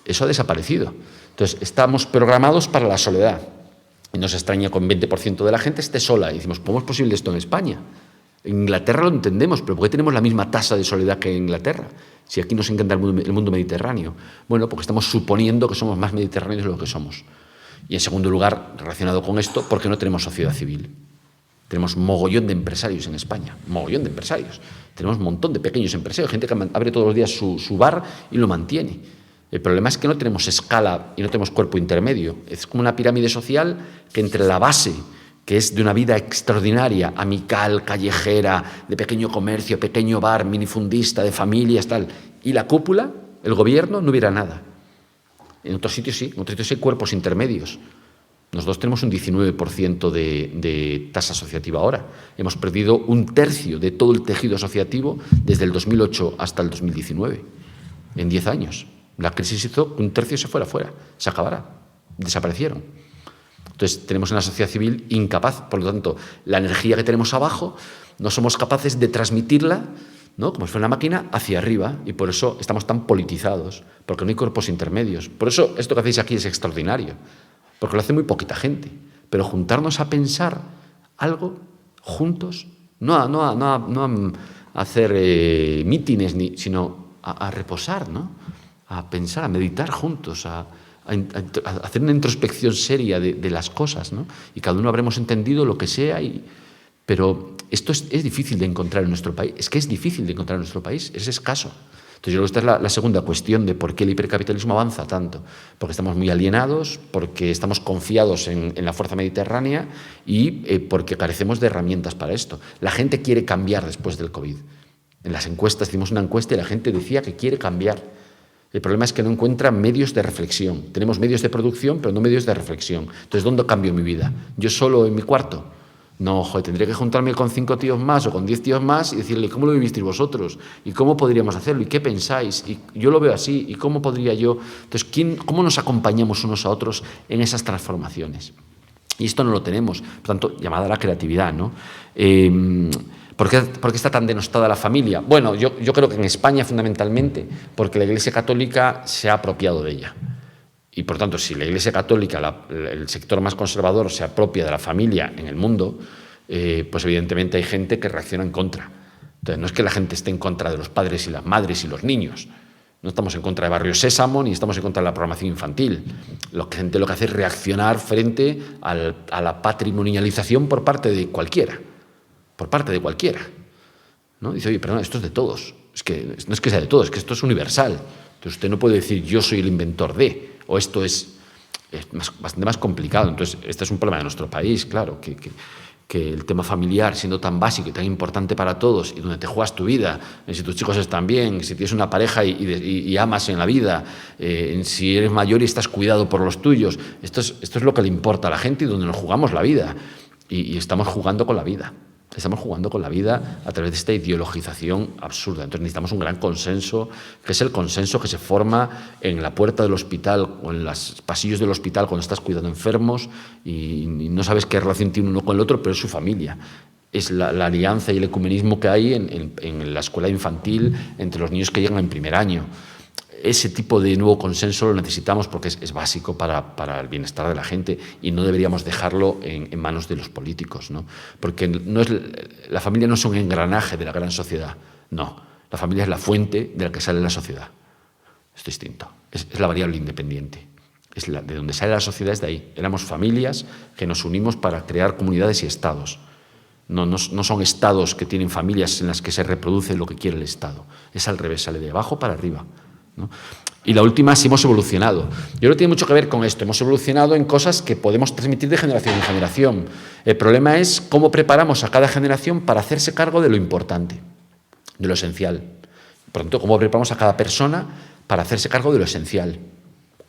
eso ha desaparecido. Entonces, estamos programados para la soledad. Y nos extraña que un 20% de la gente esté sola. Y decimos, ¿cómo es posible esto en España? En Inglaterra lo entendemos, pero ¿por qué tenemos la misma tasa de soledad que en Inglaterra? Si aquí nos encanta el mundo mediterráneo. Bueno, porque estamos suponiendo que somos más mediterráneos de lo que somos. Y en segundo lugar, relacionado con esto, porque no tenemos sociedad civil. Tenemos mogollón de empresarios en España, mogollón de empresarios. Tenemos un montón de pequeños empresarios, gente que abre todos los días su bar y lo mantiene. El problema es que no tenemos escala y no tenemos cuerpo intermedio. Es como una pirámide social que entre la base, que es de una vida extraordinaria, amical, callejera, de pequeño comercio, pequeño bar, minifundista, de familias, tal, y la cúpula, el gobierno, no hubiera nada. En otros sitios sí, en otros sitios hay cuerpos intermedios. Nosotros tenemos un 19% de tasa asociativa ahora. Hemos perdido 1/3 de todo el tejido asociativo desde el 2008 hasta el 2019, en 10 años. La crisis hizo que 1/3 se fuera afuera, se acabará, desaparecieron. Entonces, tenemos una sociedad civil incapaz, por lo tanto, la energía que tenemos abajo no somos capaces de transmitirla, ¿no?, como si fuera una máquina, hacia arriba, y por eso estamos tan politizados, porque no hay cuerpos intermedios. Por eso, esto que hacéis aquí es extraordinario, porque lo hace muy poquita gente, pero juntarnos a pensar algo juntos, no a hacer mítines, sino a reposar, ¿no?, a pensar, a meditar juntos, a hacer una introspección seria de las cosas, ¿no? Y cada uno habremos entendido lo que sea, pero esto es difícil de encontrar en nuestro país. Es que es difícil de encontrar en nuestro país, es escaso. Entonces, yo creo que esta es la segunda cuestión de por qué el hipercapitalismo avanza tanto. Porque estamos muy alienados, porque estamos confiados en la fuerza mediterránea y porque carecemos de herramientas para esto. La gente quiere cambiar después del COVID. En las encuestas, hicimos una encuesta y la gente decía que quiere cambiar. El problema es que no encuentra medios de reflexión. Tenemos medios de producción, pero no medios de reflexión. Entonces, ¿dónde cambio mi vida? ¿Yo solo en mi cuarto? No, joder, tendré que juntarme con 5 tíos más o con 10 tíos más y decirle, ¿cómo lo vivisteis vosotros? ¿Y cómo podríamos hacerlo? ¿Y qué pensáis? Y yo lo veo así. ¿Y cómo podría yo? Entonces, ¿cómo nos acompañamos unos a otros en esas transformaciones? Y esto no lo tenemos. Por tanto, llamada a la creatividad, ¿no? ¿Por qué está tan denostada la familia? Bueno, yo creo que en España fundamentalmente porque la Iglesia Católica se ha apropiado de ella. Y por tanto, si la Iglesia Católica, el sector más conservador, se apropia de la familia en el mundo, pues evidentemente hay gente que reacciona en contra. Entonces, no es que la gente esté en contra de los padres y las madres y los niños. No estamos en contra de Barrio Sésamo ni estamos en contra de la programación infantil. La gente lo que hace es reaccionar frente a la patrimonialización por parte de cualquiera. Por parte de cualquiera, ¿no? Dice, oye, perdón, esto es de todos. Es que no es que sea de todos, es que esto es universal. Entonces usted no puede decir yo soy el inventor de, o esto es bastante más complicado. Entonces este es un problema de nuestro país, claro, que el tema familiar, siendo tan básico y tan importante para todos, y donde te juegas tu vida, en si tus chicos están bien, si tienes una pareja y amas en la vida, en si eres mayor y estás cuidado por los tuyos, esto es lo que le importa a la gente y donde nos jugamos la vida. Y estamos jugando con la vida. Estamos jugando con la vida a través de esta ideologización absurda. Entonces necesitamos un gran consenso, que es el consenso que se forma en la puerta del hospital o en los pasillos del hospital cuando estás cuidando enfermos y no sabes qué relación tiene uno con el otro, pero es su familia. Es la alianza y el ecumenismo que hay en la escuela infantil entre los niños que llegan en primer año. Ese tipo de nuevo consenso lo necesitamos porque es básico para el bienestar de la gente y no deberíamos dejarlo en manos de los políticos, ¿no? Porque la familia no es un engranaje de la gran sociedad, no. La familia es la fuente de la que sale la sociedad. Es distinto. Es la variable independiente. De donde sale la sociedad es de ahí. Éramos familias que nos unimos para crear comunidades y estados. No son estados que tienen familias en las que se reproduce lo que quiere el Estado. Es al revés, sale de abajo para arriba, ¿no? Y la última, sí hemos evolucionado. Yo creo que tiene mucho que ver con esto. Hemos evolucionado en cosas que podemos transmitir de generación en generación. El problema es cómo preparamos a cada generación para hacerse cargo de lo importante, de lo esencial. Por lo tanto, cómo preparamos a cada persona para hacerse cargo de lo esencial.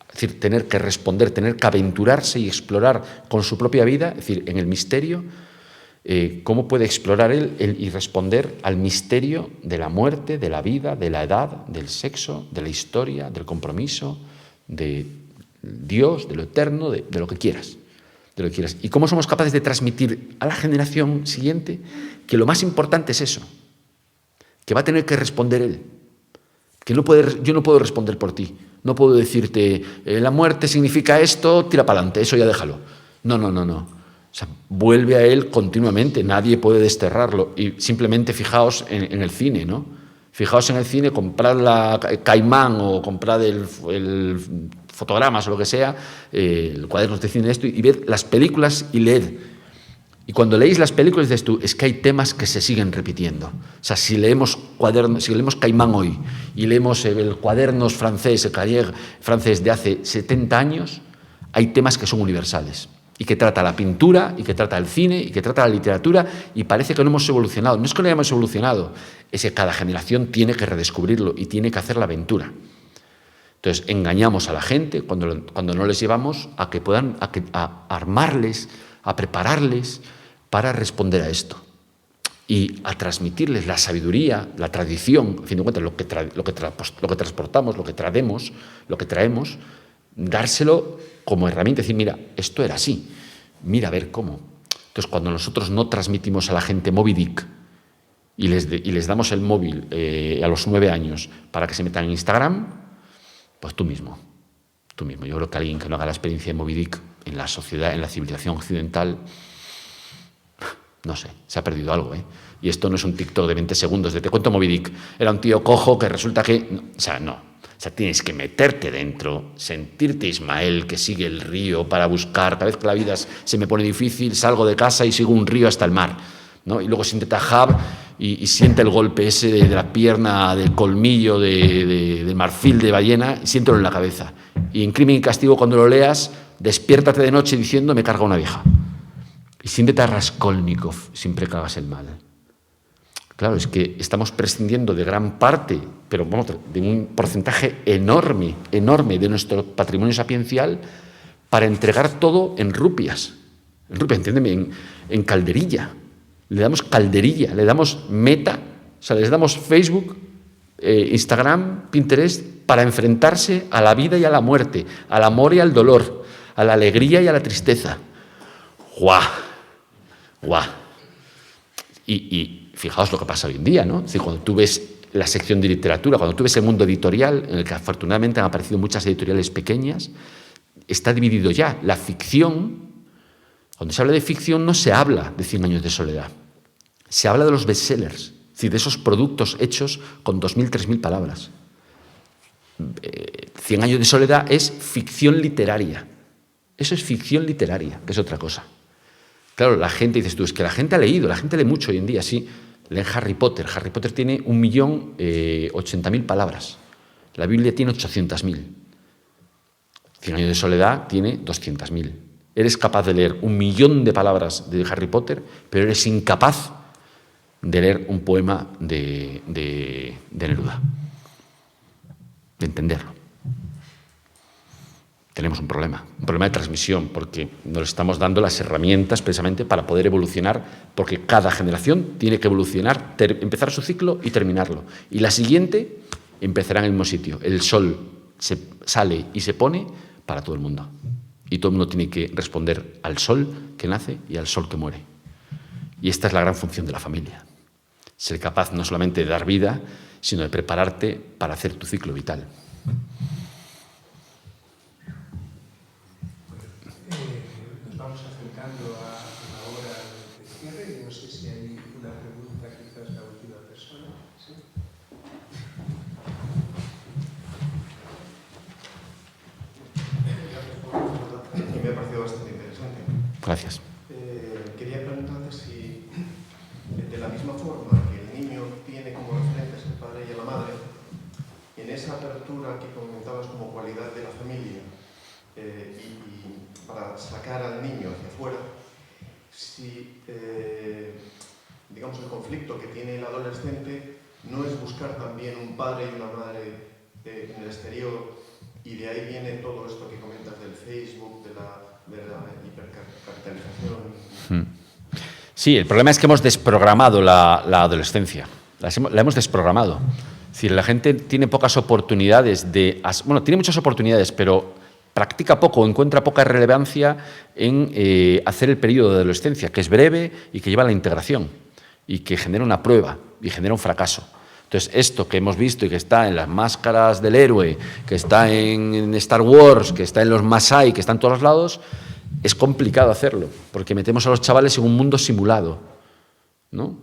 Es decir, tener que responder, tener que aventurarse y explorar con su propia vida, es decir, en el misterio, cómo puede explorar él y responder al misterio de la muerte, de la vida, de la edad, del sexo, de la historia, del compromiso, de Dios, de lo eterno, de lo que quieras. De lo que quieras. Y cómo somos capaces de transmitir a la generación siguiente que lo más importante es eso, que va a tener que responder él. Que yo no puedo responder por ti. No puedo decirte, la muerte significa esto, tira para adelante, eso ya déjalo. No. O sea, vuelve a él continuamente, nadie puede desterrarlo. Y simplemente fijaos en el cine, ¿no? Fijaos en el cine, comprad la Caimán o comprad el fotogramas o lo que sea, el cuadernos de cine, esto, y ved las películas y leed. Y cuando leéis las películas dices tú, es que hay temas que se siguen repitiendo. O sea, si leemos Caimán hoy y leemos el cuadernos francés, el cahier francés de hace 70 años, hay temas que son universales. Y que trata la pintura, y que trata el cine, y que trata la literatura, y parece que no hemos evolucionado. No es que no hayamos evolucionado, es que cada generación tiene que redescubrirlo y tiene que hacer la aventura. Entonces, engañamos a la gente cuando no les llevamos a que puedan a armarles, a prepararles para responder a esto. Y a transmitirles la sabiduría, la tradición, a fin de cuentas, lo que transportamos, lo que traemos, dárselo como herramienta, decir, mira, esto era así, mira a ver cómo. Entonces, cuando nosotros no transmitimos a la gente Moby Dick y les damos el móvil a los 9 años para que se metan en Instagram, pues tú mismo. Yo creo que alguien que no haga la experiencia de Moby Dick en la sociedad, en la civilización occidental, no sé, se ha perdido algo, ¿eh? Y esto no es un TikTok de 20 segundos de te cuento Moby Dick. Era un tío cojo que resulta que... No. O sea, tienes que meterte dentro, sentirte Ismael que sigue el río para buscar. Cada vez que la vida se me pone difícil, salgo de casa y sigo un río hasta el mar, ¿no? Y luego siente Tahab y siente el golpe ese de la pierna, del colmillo, del marfil de ballena, y siéntelo en la cabeza. Y en Crimen y Castigo, cuando lo leas, despiértate de noche diciendo me carga una vieja. Y siéntete a Raskolnikov, siempre que hagas el mal. Claro, es que estamos prescindiendo de gran parte, pero vamos, de un porcentaje enorme de nuestro patrimonio sapiencial para entregar todo en rupias. En rupias, entiéndeme, en calderilla. Le damos calderilla, le damos meta, o sea, les damos Facebook, Instagram, Pinterest, para enfrentarse a la vida y a la muerte, al amor y al dolor, a la alegría y a la tristeza. ¡Guau! Y fijaos lo que pasa hoy en día, ¿no? Es decir, cuando tú ves la sección de literatura, cuando tú ves el mundo editorial, en el que afortunadamente han aparecido muchas editoriales pequeñas, está dividido ya. La ficción, cuando se habla de ficción no se habla de 100 años de soledad, se habla de los bestsellers, es decir, de esos productos hechos con 2.000, 3.000 palabras. Cien años de soledad es ficción literaria. Eso es ficción literaria, que es otra cosa. Claro, la gente, dices tú, es que la gente ha leído, la gente lee mucho hoy en día, sí. Leen Harry Potter. Harry Potter tiene 1.080.000 palabras. La Biblia tiene 800.000. Cien años de soledad tiene 200.000. Eres capaz de leer 1.000.000 de palabras de Harry Potter, pero eres incapaz de leer un poema de Neruda, de entenderlo. Tenemos un problema de transmisión, porque nos estamos dando las herramientas precisamente para poder evolucionar, porque cada generación tiene que evolucionar, empezar su ciclo y terminarlo. Y la siguiente empezará en el mismo sitio. El sol sale y se pone para todo el mundo. Y todo el mundo tiene que responder al sol que nace y al sol que muere. Y esta es la gran función de la familia. Ser capaz no solamente de dar vida, sino de prepararte para hacer tu ciclo vital. Nos vamos acercando a la hora de cierre. No sé si hay una pregunta, quizás la última persona. ¿Sí? Y me ha parecido bastante interesante. Gracias. Quería preguntarte si, de la misma forma que el niño tiene como referentes el padre y a la madre, en esa apertura que comentabas como cualidad de la familia y para sacar al niño hacia afuera, si, digamos, el conflicto que tiene el adolescente no es buscar también un padre y una madre en el exterior, y de ahí viene todo esto que comentas del Facebook, de la hipercapitalización. Sí, el problema es que hemos desprogramado la adolescencia. La hemos desprogramado. Es decir, la gente tiene pocas oportunidades bueno, tiene muchas oportunidades, pero practica poco, encuentra poca relevancia en hacer el periodo de adolescencia, que es breve y que lleva a la integración, y que genera una prueba y genera un fracaso. Entonces, esto que hemos visto y que está en las máscaras del héroe, que está en Star Wars, que está en los Masái, que está en todos los lados, es complicado hacerlo, porque metemos a los chavales en un mundo simulado, ¿no?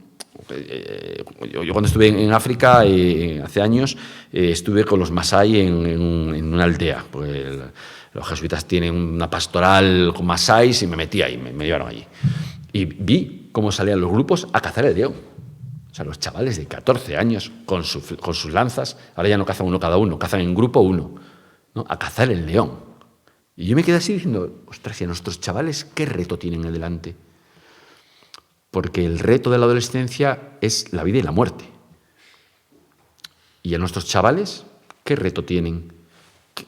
Yo cuando estuve en África, hace años, estuve con los Masái en una aldea, porque los jesuitas tienen una pastoral con Masáis y me metí ahí, me llevaron allí. Y vi cómo salían los grupos a cazar el león. O sea, los chavales de 14 años con sus lanzas, ahora ya no cazan uno cada uno, cazan en grupo uno, ¿no? A cazar el león. Y yo me quedé así diciendo, ostras, ¿y a nuestros chavales qué reto tienen adelante? Porque el reto de la adolescencia es la vida y la muerte. ¿Y a nuestros chavales qué reto tienen?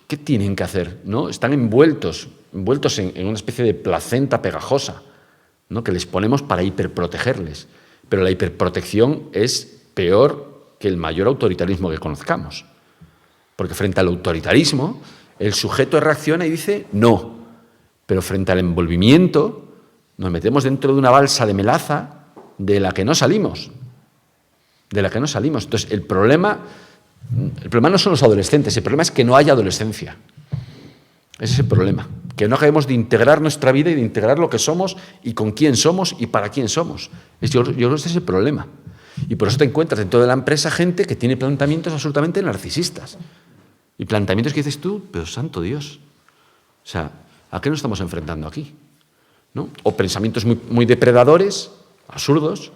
¿Qué tienen que hacer? ¿No? Están envueltos en una especie de placenta pegajosa, ¿no? Que les ponemos para hiperprotegerles. Pero la hiperprotección es peor que el mayor autoritarismo que conozcamos. Porque frente al autoritarismo, el sujeto reacciona y dice no. Pero frente al envolvimiento, nos metemos dentro de una balsa de melaza de la que no salimos. Entonces, el problema no son los adolescentes, el problema es que no haya adolescencia. Ese es el problema. Que no acabemos de integrar nuestra vida y de integrar lo que somos y con quién somos y para quién somos. Yo creo que ese es el problema. Y por eso te encuentras dentro de la empresa gente que tiene planteamientos absolutamente narcisistas. Y planteamientos que dices tú, pero santo Dios. O sea, ¿a qué nos estamos enfrentando aquí? ¿No? O pensamientos muy depredadores, absurdos,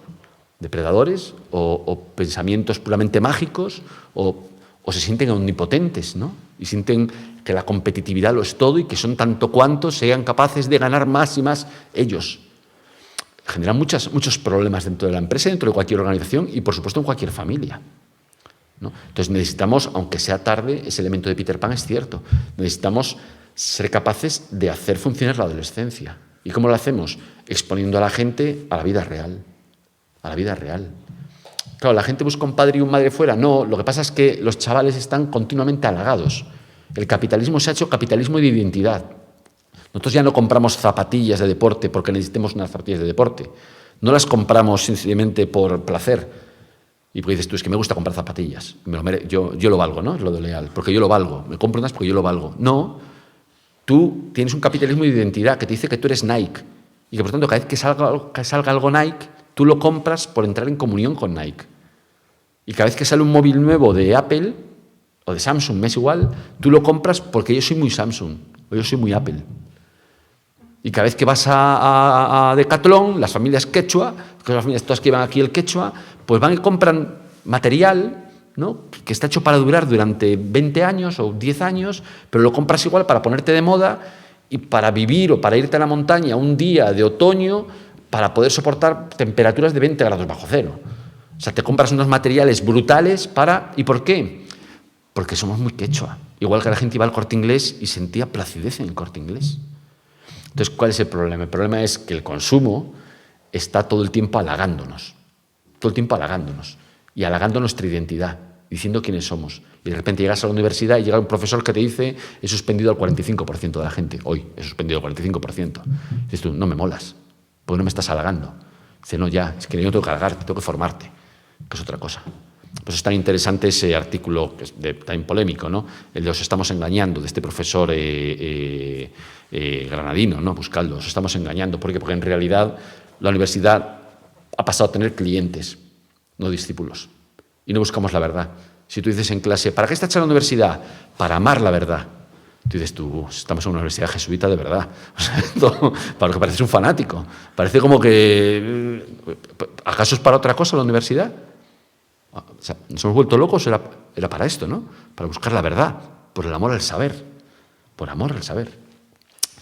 depredadores, o pensamientos puramente mágicos, o se sienten omnipotentes, ¿no? Y sienten que la competitividad lo es todo y que son tanto cuanto sean capaces de ganar más y más ellos. Generan muchos problemas dentro de la empresa, dentro de cualquier organización y, por supuesto, en cualquier familia, ¿no? Entonces necesitamos, aunque sea tarde, ese elemento de Peter Pan es cierto, necesitamos ser capaces de hacer funcionar la adolescencia. ¿Y cómo lo hacemos? Exponiendo a la gente a la vida real. A la vida real. Claro, ¿la gente busca un padre y una madre fuera? No, lo que pasa es que los chavales están continuamente halagados. El capitalismo se ha hecho capitalismo de identidad. Nosotros ya no compramos zapatillas de deporte porque necesitemos unas zapatillas de deporte. No las compramos sencillamente por placer. Y porque dices tú, es que me gusta comprar zapatillas. Yo lo valgo, ¿no? Es lo de leal. Porque yo lo valgo. Me compro unas porque yo lo valgo. No. Tú tienes un capitalismo de identidad que te dice que tú eres Nike. Y que, por tanto, cada vez que salga algo Nike, tú lo compras por entrar en comunión con Nike. Y cada vez que sale un móvil nuevo de Apple o de Samsung, me es igual, tú lo compras porque yo soy muy Samsung o yo soy muy Apple. Y cada vez que vas a Decathlon, las familias quechua, que las familias todas que llevan aquí el quechua, pues van y compran material, ¿no?, que está hecho para durar durante 20 años o 10 años, pero lo compras igual para ponerte de moda y para vivir o para irte a la montaña un día de otoño para poder soportar temperaturas de 20 grados bajo cero. O sea, te compras unos materiales brutales para... ¿Y por qué? Porque somos muy quechua. Igual que la gente iba al Corte Inglés y sentía placidez en el Corte Inglés. Entonces, ¿cuál es el problema? El problema es que el consumo está todo el tiempo halagándonos. Todo el tiempo halagándonos. Y halagando nuestra identidad, diciendo quiénes somos. Y de repente llegas a la universidad y llega un profesor que te dice: he suspendido al 45% de la gente. Hoy he suspendido al 45%. Y dices tú: no me molas, porque no me estás halagando. Dice: no, ya, es que yo tengo que halagarte, tengo que formarte, que es otra cosa. Pues es tan interesante ese artículo, que es tan polémico, ¿no?, el de Os estamos engañando, de este profesor granadino, ¿no?, buscadlo, os estamos engañando. ¿Por qué? Porque en realidad la universidad ha pasado a tener clientes, no discípulos, y no buscamos la verdad. Si tú dices en clase: ¿para qué está hecha la universidad? Para amar la verdad. Tú dices: tú, estamos en una universidad jesuita de verdad. O sea, para lo que pareces un fanático. Parece como que... ¿Acaso es para otra cosa la universidad? O sea, nos hemos vuelto locos, era para esto, ¿no? Para buscar la verdad, por el amor al saber. Por amor al saber.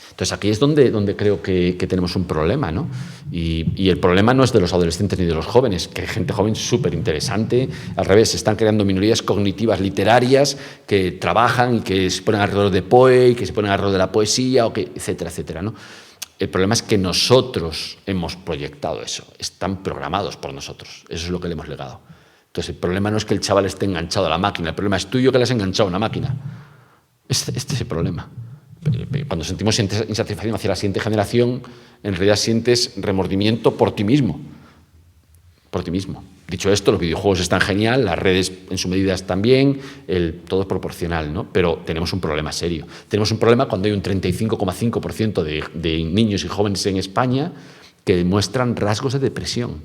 Entonces aquí es donde creo que tenemos un problema, ¿no? Y el problema no es de los adolescentes ni de los jóvenes, que hay gente joven súper interesante. Al revés, se están creando minorías cognitivas literarias que trabajan y que se ponen alrededor de Poe, y que se ponen alrededor de la poesía, etcétera, etcétera, ¿no? El problema es que nosotros hemos proyectado eso, están programados por nosotros, eso es lo que le hemos legado. Entonces el problema no es que el chaval esté enganchado a la máquina, el problema es tuyo que le has enganchado a una máquina. Este es el problema. Cuando sentimos insatisfacción hacia la siguiente generación, en realidad sientes remordimiento por ti mismo. Por ti mismo. Dicho esto, los videojuegos están genial, las redes en su medida están bien, todo es proporcional, ¿no? Pero tenemos un problema serio. Tenemos un problema cuando hay un 35,5% de niños y jóvenes en España que demuestran rasgos de depresión.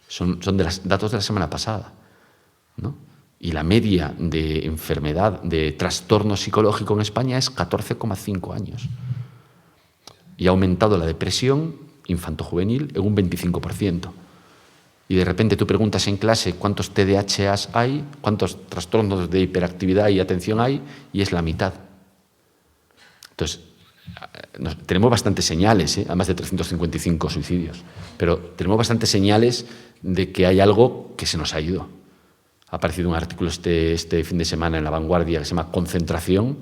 Son de los datos de la semana pasada, ¿no? Y la media de enfermedad, de trastorno psicológico en España es 14,5 años. Y ha aumentado la depresión infanto-juvenil en un 25%. Y de repente tú preguntas en clase cuántos TDAHs hay, cuántos trastornos de hiperactividad y atención hay, y es la mitad. Entonces, tenemos bastantes señales, además de 355 suicidios, pero tenemos bastantes señales de que hay algo que se nos ha ido. Ha aparecido un artículo este fin de semana en La Vanguardia que se llama Concentración,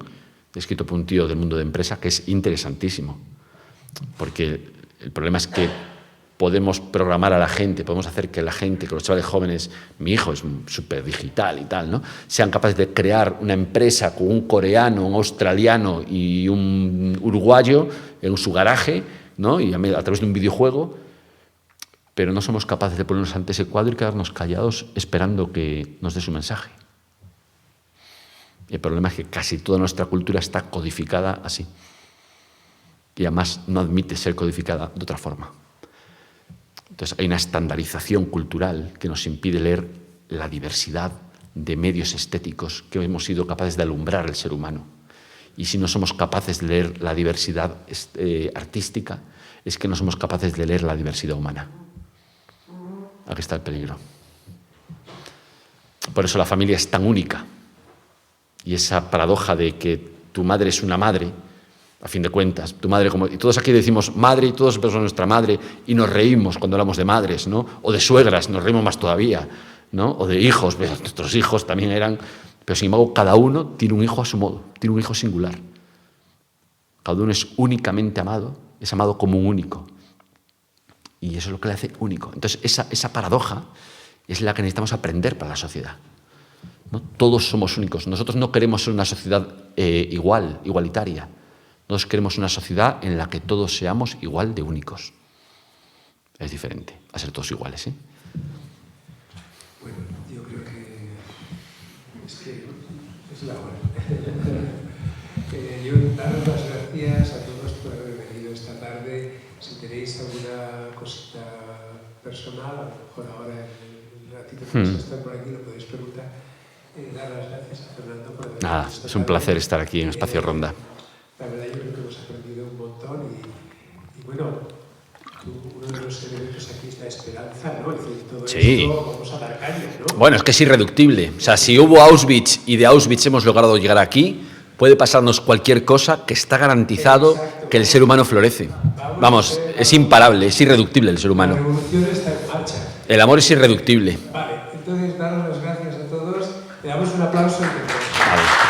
escrito por un tío del mundo de empresa, que es interesantísimo. Porque el problema es que podemos programar a la gente, podemos hacer que la gente, que los chavales jóvenes, mi hijo es súper digital y tal, ¿no?, sean capaces de crear una empresa con un coreano, un australiano y un uruguayo en su garaje, ¿no?, y a través de un videojuego. Pero no somos capaces de ponernos ante ese cuadro y quedarnos callados esperando que nos dé su mensaje. Y el problema es que casi toda nuestra cultura está codificada así. Y además no admite ser codificada de otra forma. Entonces hay una estandarización cultural que nos impide leer la diversidad de medios estéticos que hemos sido capaces de alumbrar el ser humano. Y si no somos capaces de leer la diversidad artística, es que no somos capaces de leer la diversidad humana. Aquí está el peligro. Por eso la familia es tan única. Y esa paradoja de que tu madre es una madre, a fin de cuentas, tu madre y todos aquí decimos madre y todos somos nuestra madre y nos reímos cuando hablamos de madres, ¿no? O de suegras, nos reímos más todavía, ¿no? O de hijos, nuestros hijos también eran... Pero sin embargo, cada uno tiene un hijo a su modo, tiene un hijo singular. Cada uno es únicamente amado, es amado como un único. Y eso es lo que le hace único. Entonces, esa paradoja es la que necesitamos aprender para la sociedad, ¿no? Todos somos únicos. Nosotros no queremos ser una sociedad igualitaria. Nosotros queremos una sociedad en la que todos seamos igual de únicos. Es diferente a ser todos iguales, ¿eh? Bueno, yo creo que es la hora. Yo daros las gracias a todos por haber venido esta tarde. Si tenéis alguna cosita personal, a lo mejor ahora en el ratito que vais a estar por aquí lo podéis preguntar. dar las gracias a Fernando por haber Nada, visto es un placer estar aquí en Espacio Ronda. La verdad, yo creo que hemos aprendido un montón y bueno, uno de los elementos aquí es la esperanza, ¿no? Es decir, todo Sí. esto vamos a dar caña, ¿no? Bueno, es que es irreductible. O sea, si hubo Auschwitz y de Auschwitz hemos logrado llegar aquí, puede pasarnos cualquier cosa que está garantizado Exacto. que el ser humano florece. Vamos, es imparable, es irreductible el ser La humano. revolución está en marcha. El amor es irreductible. Vale, entonces daros las gracias a todos. Le damos un aplauso entre todos. Vale.